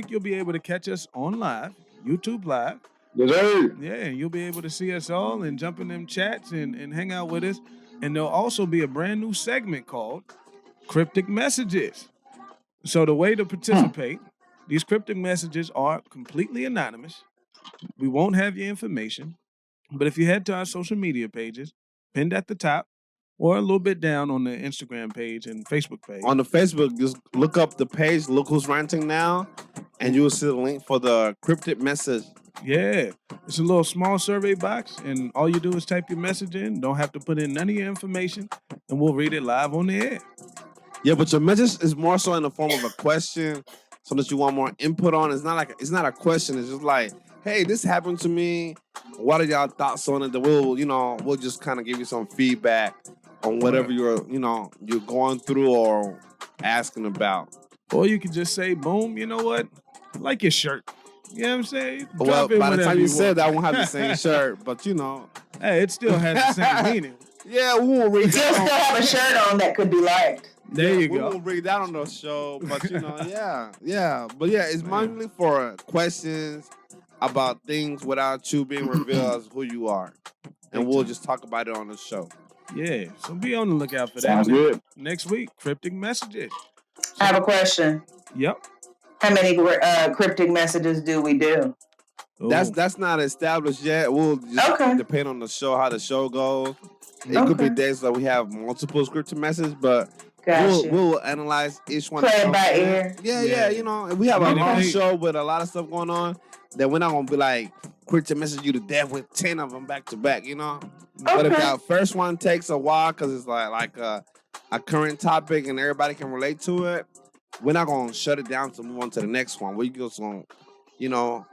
you'll be able to catch us on live, YouTube Live. Yes, sir. Yeah, and you'll be able to see us all and jump in them chats and hang out with us. And there'll also be a brand new segment called Cryptic Messages. So the way to participate, these cryptic messages are completely anonymous. We won't have your information. But if you head to our social media pages, pinned at the top, or a little bit down on the Instagram page and Facebook page. On the Facebook, just look up the page, Look Who's Ranting Now, and you will see the link for the cryptic message. Yeah, it's a little small survey box, and all you do is type your message in. Don't have to put in none of your information, and we'll read it live on the air. Yeah, but your message is more so in the form of a question, so that you want more input on. It's not a question. It's just like, hey, this happened to me. What are y'all thoughts on it? That we'll just kind of give you some feedback on whatever you're going through or asking about. Or you can just say, boom, you know what? I like your shirt. You know what I'm saying? Well, by the time you said want. that, I won't have the same shirt, but Hey, it still has the same meaning. Yeah, we won't read Still have a shirt on that could be liked. There you we go. won't read that on the show, but yeah. But yeah, it's mainly for questions about things without you being revealed as who you are. And we'll just talk about it on the show. Yeah, so be on the lookout for that. Sounds good. Next week, cryptic messages. I have a question. Yep. How many cryptic messages do we do? Ooh. That's not established yet. We'll just depend on the show, how the show goes. It could be days that we have multiple scripted messages, but we'll analyze each one. Play it by ear. Yeah. We have a long show with a lot of stuff going on that we're not gonna be like cryptic message you to death with 10 of them back to back, But if our first one takes a while because it's like a current topic and everybody can relate to it, we're not gonna shut it down to move on to the next one. We're just gonna,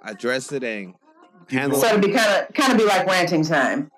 address it and handle it. So it'd be kind of be like ranting time.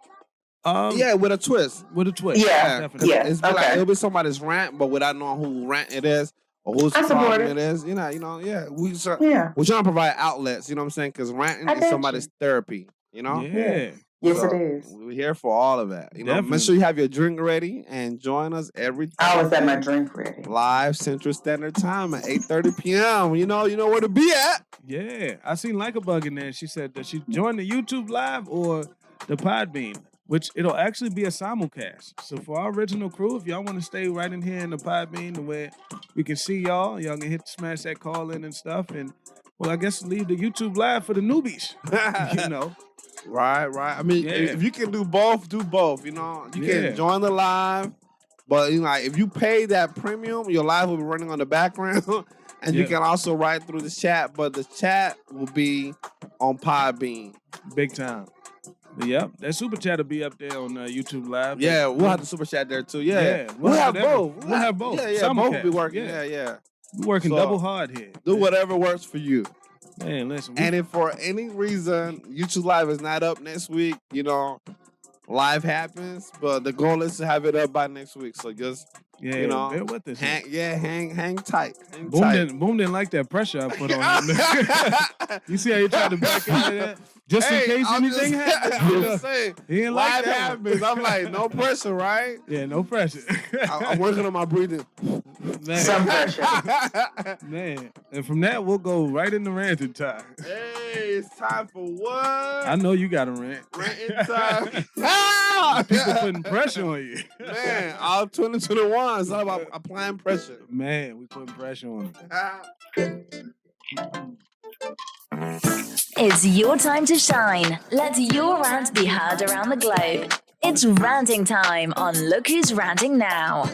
Yeah, with a twist. With a twist. Yeah. Definitely. Yeah. It's like it'll be somebody's rant, but without knowing who rant it is or whose problem it is. We're trying to provide outlets, you know what I'm saying? Because ranting is somebody's therapy, Yeah. Yes, so it is. We're here for all of that. Make sure you have your drink ready and join us every I always have my drink ready. live Central Standard Time at 8:30 p.m. You know where to be at. Yeah. I seen Like a Bug in there. She said that she joined the YouTube Live or the Podbean, which it'll actually be a simulcast. So for our original crew, if y'all want to stay right in here in the Podbean, the way we can see y'all can smash that call in and stuff. And well, I guess leave the YouTube Live for the newbies. Right. I mean, if you can do both, do both. You can join the live, but if you pay that premium, your live will be running on the background, and you can also write through the chat. But the chat will be on Podbean. Big time. Yep, that super chat will be up there on YouTube Live. Yeah, we'll have the super chat there too. Yeah. We'll have both. We'll have both. Yeah, both will be working. Yeah. We're working double hard here. Do whatever works for you. Man, listen. And if for any reason YouTube Live is not up next week, live happens, but the goal is to have it up by next week. So just bear with us. Hang tight. Boom didn't like that pressure I put on him. You see how he tried to back out of that? Just in case anything happens. I'm just saying, he didn't live like that happens. I'm like, no pressure, right? Yeah, no pressure. I'm working on my breathing. Man. Some pressure. Man. And from that, we'll go right into ranting time. Hey, it's time for what? I know you got a rant. Ranting time. People putting pressure on you. Man, all 2021 is all about applying pressure. Man, we putting pressure on them. It's your time to shine. Let your rant be heard around the globe. It's ranting time on Look Who's Ranting Now.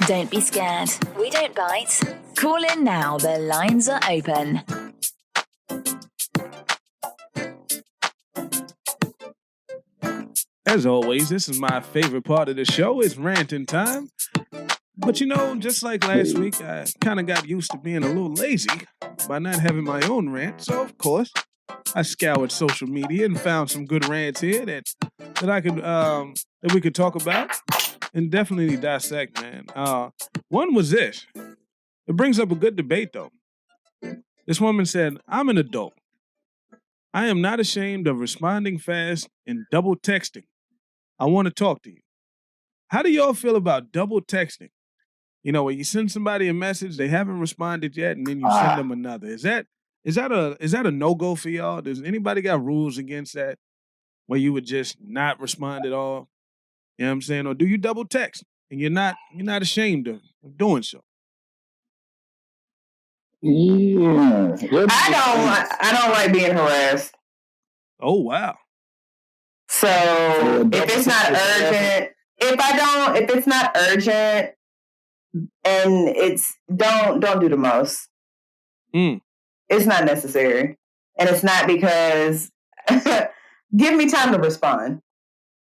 Don't be scared. We don't bite. Call in now. The lines are open. As always, this is my favorite part of the show. It's ranting time. But just like last week, I kind of got used to being a little lazy by not having my own rant. So, of course, I scoured social media and found some good rants here that I could that we could talk about and definitely dissect, man. One was this. It brings up a good debate, though. This woman said, "I'm an adult. I am not ashamed of responding fast and double texting. I want to talk to you." How do y'all feel about double texting? When you send somebody a message, they haven't responded yet, and then you send them another. Is that a no-go for y'all? Does anybody got rules against that? Where you would just not respond at all? You know what I'm saying? Or do you double text and you're not ashamed of doing so? Yeah. I don't like being harassed. Oh wow. So if it's not urgent, if it's not urgent and it's don't do the most. It's not necessary. And it's not because give me time to respond.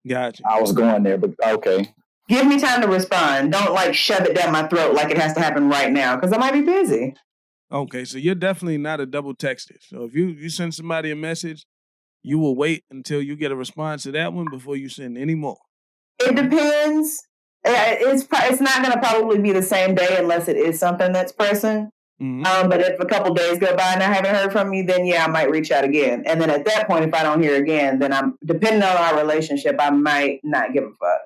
Gotcha. I was going there, but okay. Give me time to respond. Don't shove it down my throat like it has to happen right now because I might be busy. Okay, so you're definitely not a double texter. So if you send somebody a message, you will wait until you get a response to that one before you send any more. It depends. It's not going to probably be the same day unless it is something that's pressing. Mm-hmm. But if a couple days go by and I haven't heard from you, then I might reach out again. And then at that point, if I don't hear again, then depending on our relationship, I might not give a fuck.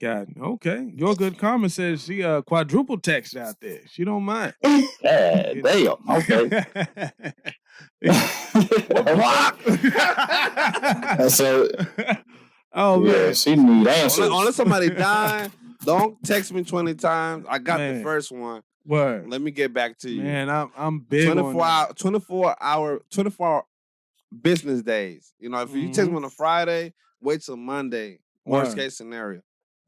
God, okay. YourGoodKarma says she quadruple text out there. She don't mind. Damn. Okay. So, oh man, yeah, she need answers. Unless somebody dying, don't text me 20 times. I got the first one. Word. Let me get back to you. Man, I'm big 24 hour business days. If you text me on a Friday, wait till Monday. Worst case scenario.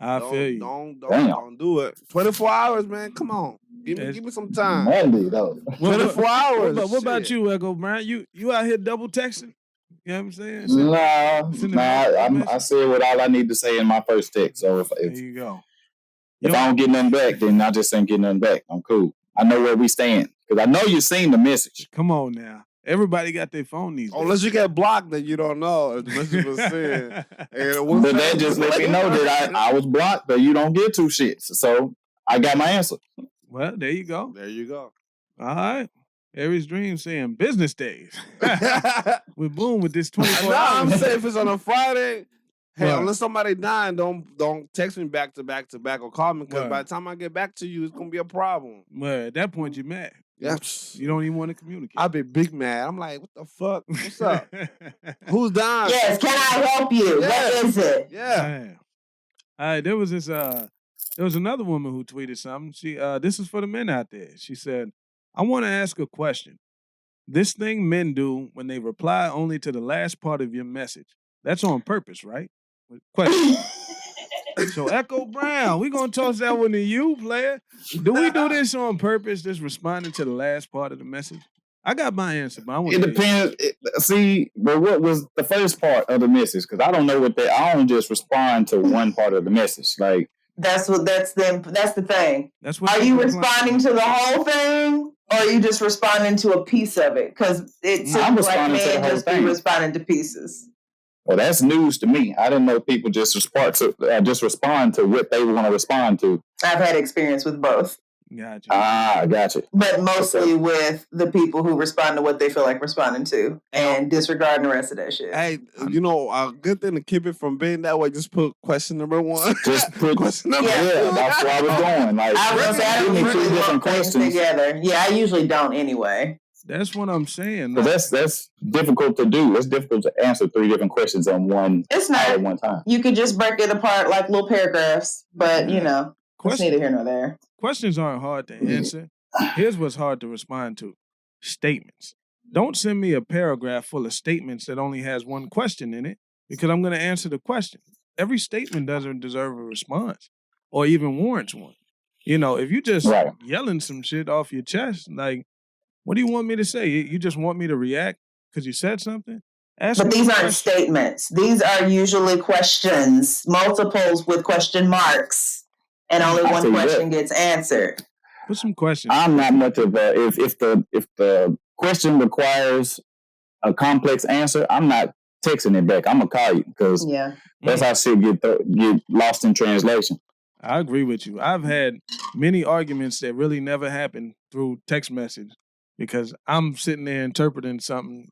I feel you. Don't do it. 24 hours, man. Come on. Give me some time. Monday, though. 24 hours. What about you, Ecko Brown? You out here double texting? You know what I'm saying? I said what all I need to say in my first text. So there you go. If I don't get nothing back, then I just ain't getting nothing back. I'm cool. I know where we stand. Because I know you seen the message. Come on now. Everybody got their phone these days. Unless you get blocked, then you don't know. As much as was saying. But that just let me know that I was blocked, but you don't get two shits. So I got my answer. Well, there you go. There you go. All right. Aries Dream saying business days. We're boom with this 24 hours. I'm saying if it's on a Friday, unless somebody dying, don't text me back to back or call me because by the time I get back to you, it's gonna be a problem. Well, at that point, you're mad. Yeah. You don't even want to communicate. I'll be big mad. I'm like, what the fuck? What's up? Who's dying? Yes, can I help you? What is it? Yeah. Man. All right, there was another woman who tweeted something. She this is for the men out there. She said, "I want to ask a question. This thing men do when they reply only to the last part of your message. That's on purpose, right?" Question. So Ecko Brown, we gonna toss that one to you, player. Do we do this on purpose? Just responding to the last part of the message? I got my answer, but I want. It depends. But what was the first part of the message? Because I don't know what I don't just respond to one part of the message. Like that's the thing. That's what. Are you responding to the whole thing, or are you just responding to a piece of it? Because it seems like men just be responding to pieces. Well, that's news to me. I didn't know people just respond to what they want to respond to. I've had experience with both. Gotcha. Gotcha. But mostly with the people who respond to what they feel like responding to and disregarding the rest of that shit. Hey, a good thing to keep it from being that way, just put question number one. Just put question number one. Yeah, that's where I was going. Like, I was two different questions together. Yeah, I usually don't anyway. That's what I'm saying. But that's difficult to do. It's difficult to answer three different questions on one. It's not at one time. You could just break it apart like little paragraphs, but it's neither here nor there. Questions aren't hard to answer. Here's what's hard to respond to: statements. Don't send me a paragraph full of statements that only has one question in it, because I'm going to answer the question. Every statement doesn't deserve a response or even warrants one. If you just yelling some shit off your chest, like, what do you want me to say? You just want me to react because you said something? Ask But me these a aren't question. statements. These are usually questions, multiples with question marks, and only I one tell you question what, gets answered. Put some questions. I'm not much of a if the question requires a complex answer, I'm not texting it back. I'm gonna call you because Yeah. that's how shit get lost in translation. I agree with you. I've had many arguments that really never happened through text message because I'm sitting there interpreting something,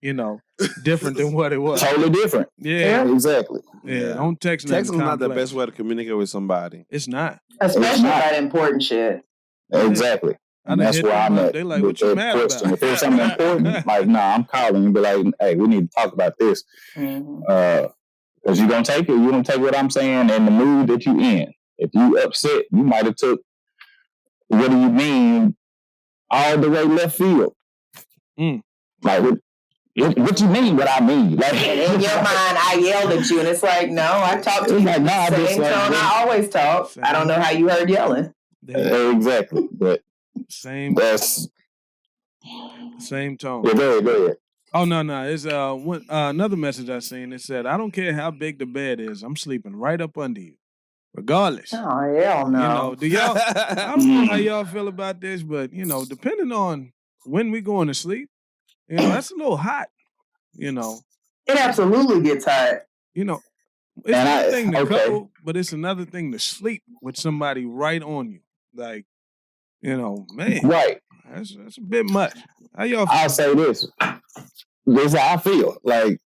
different than what it was. Totally different. Yeah. Exactly. Yeah. Don't text nothing Texting is not the complex. best way to communicate with somebody. It's not. Especially about important shit. Exactly. And that's where I'm at. They like, with what you that mad question. about? If there's something important, like, nah, I'm calling you, be like, hey, we need to talk about this. Because you're going to take it. You're going to take what I'm saying and the mood that you in. If you upset, you might have took, what do you mean, all the way left field. Like, what you mean what I mean? Like, and in your mind, I yelled at you, and it's like, no, I talked to you like, nah, the same tone I always talk. I don't know how you heard yelling. Exactly. But that's same tone. Yeah, go ahead. Oh, no. It's another message I seen. It said, I don't care how big the bed is. I'm sleeping right up under you. Regardless. Oh, hell no. Do y'all, I don't know how y'all feel about this, but, depending on when we going to sleep, that's a little hot, It absolutely gets hot. It's one thing to cuddle, but it's another thing to sleep with somebody right on you. Like, man. Right. That's a bit much. How y'all feel? I'll say this. This is how I feel. Like,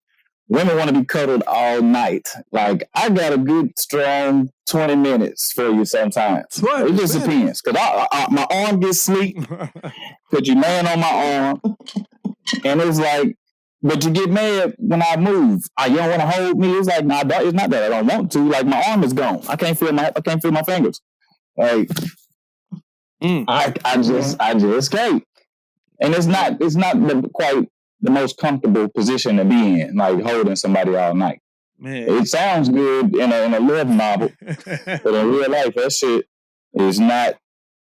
women want to be cuddled all night. Like, I got a good, strong 20 minutes for you sometimes. It just depends. Because my arm gets sleep. Put your man on my arm. And it's like, but you get mad when I move. You don't want to hold me. It's like, nah, it's not that I don't want to. Like, my arm is gone. I can't feel my fingers. Like, I just can't. And it's not quite the most comfortable position to be in, like holding somebody all night. Man. It sounds good in a love novel, but in real life, that shit is not.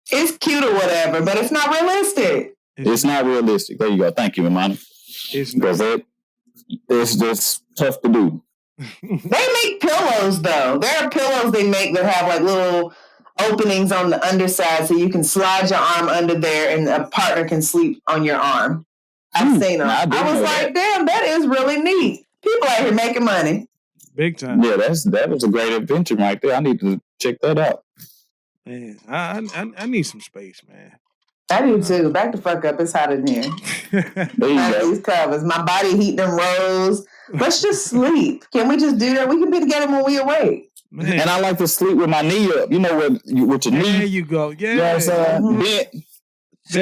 It's cute or whatever, but it's not realistic. It's not realistic. There you go. Thank you, Imani. Because it's just tough to do. They make pillows, though. There are pillows they make that have like little openings on the underside so you can slide your arm under there and a partner can sleep on your arm. I've seen them. I was like, damn, that is really neat. People out here making money. Big time. Yeah, that was a great adventure right there. I need to check that out. Man, I need some space, man. I do too. Back the fuck up. It's hot in here. These covers. My body heat them rose. Let's just sleep. Can we just do that? We can be together when we awake. Man. And I like to sleep with my knee up. You know, with your knee. There you go. Yeah. You know what I'm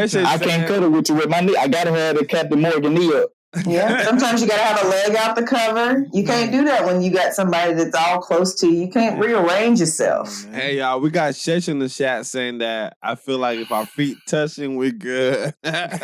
saying? I can't cuddle with you with my knee. I gotta have the Captain Morgan knee up. Yeah. Sometimes you gotta have a leg out the cover. You can't do that when you got somebody that's all close to you. You can't rearrange yourself. Hey y'all, we got Shesh in the chat saying that I feel like if our feet touching, we're good. That's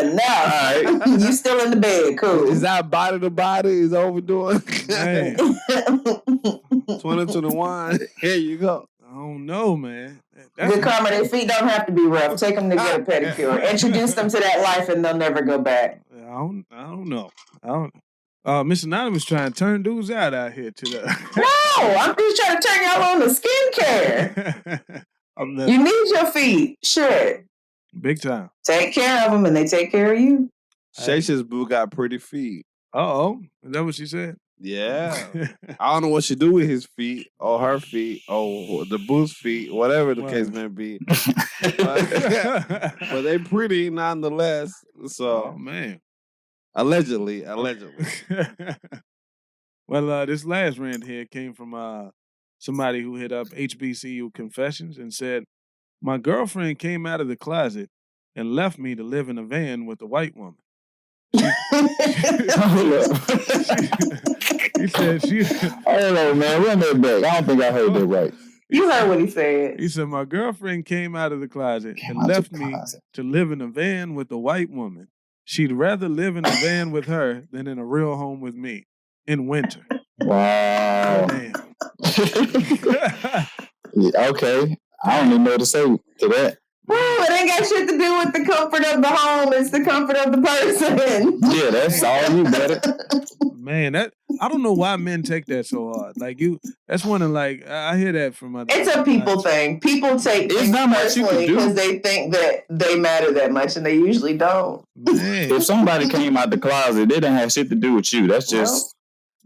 enough. Right. You still in the bed, cool. Is that body to body? Is overdoing? 2021. Here you go. I don't know, man. Good karma, their feet don't have to be rough. Take them to get a pedicure. Introduce them to that life and they'll never go back. I don't know. Miss Anonymous trying to turn dudes out here to the... No, I'm just trying to turn y'all on to skincare. You need your feet. Shit. Big time. Take care of them and they take care of you. Shay's boo got pretty feet. Uh-oh. Is that what she said? Yeah. I don't know what she do with his feet or her feet or the boo's feet, whatever the case may be. But they pretty nonetheless. So, man. Allegedly. Well, this last rant here came from somebody who hit up HBCU Confessions and said, my girlfriend came out of the closet and left me to live in a van with a white woman. He said she... I don't know, man. Run that back. I don't think I heard that right. You heard what he said. He said, my girlfriend came out of the closet and left me to live in a van with a white woman. She'd rather live in a van with her than in a real home with me in winter. Wow. Damn. Yeah, okay. I don't even know what to say to that. It ain't got shit to do with the comfort of the home. It's the comfort of the person. Yeah, that's all you better. Man, I don't know why men take that so hard. Like that's one of I hear that from other. It's a people thing. People take things personally because they think that they matter that much, and they usually don't. Man. If somebody came out the closet, it didn't have shit to do with you. That's just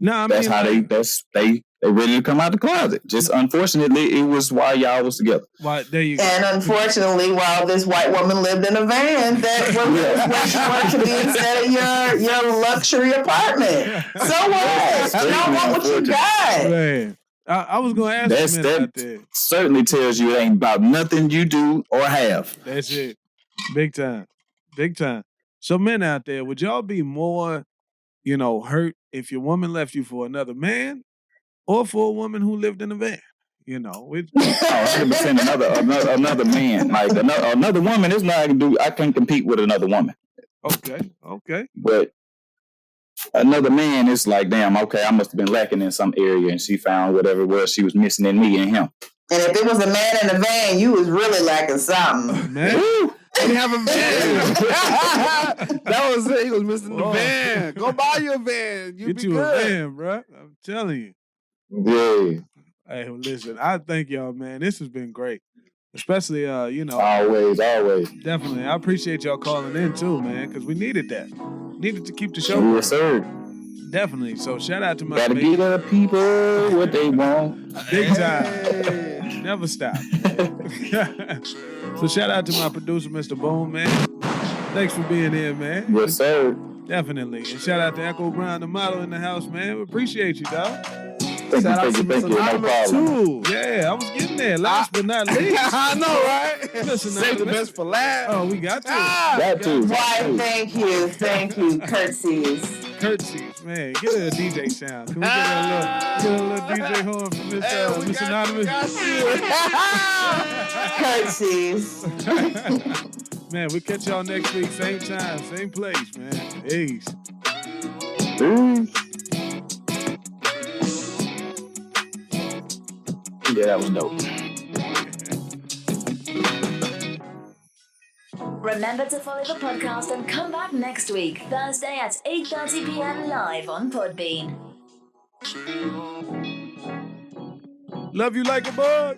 that's how they ready to come out the closet. Just unfortunately, it was while y'all was together. Why, there you go. And unfortunately, while this white woman lived in a van that was worked to be instead of your luxury apartment. So what? You don't want what you got. Man. I was going to ask you that out there. Certainly tells you it ain't about nothing you do or have. That's it. Big time. Big time. So men out there, would y'all be more, hurt if your woman left you for another man or for a woman who lived in a van? 100% another man. Like another woman, it's not I can do. I can't compete with another woman. Okay. But another man, it's like, damn, okay, I must have been lacking in some area, and she found whatever it was she was missing in me and him. And if it was a man in a van, you was really lacking something. Man, didn't have a van. That was it. He was missing the van. Go buy you a van. Get you a van, bro. I'm telling you. Yeah. Hey, listen, I thank y'all, man. This has been great. Especially, Always. Definitely. I appreciate y'all calling in, too, man, because we needed that. Needed to keep the show. Yes, sir. Definitely. So, shout out to my Gotta give the people what they want. Big time. Never stop. So, shout out to my producer, Mr. Boone, man. Thanks for being here, man. Yes, sir. Definitely. And shout out to Ecko Brown the Model in the house, man. We appreciate you, dog. Thank you. No problem. Yeah, I was getting there. Last but not least. I know, right? Listen, save the best for last. Oh, we got to. Got to. Why, thank you. Curtsies, man. Get a DJ sound. Can we get a little DJ horn from Miss Anonymous? Curtsies. Man, we'll catch y'all next week. Same time, same place, man. Peace. Yeah, that was dope. Remember to follow the podcast and come back next week, Thursday at 8:30 p.m. live on Podbean. Love you like a bug.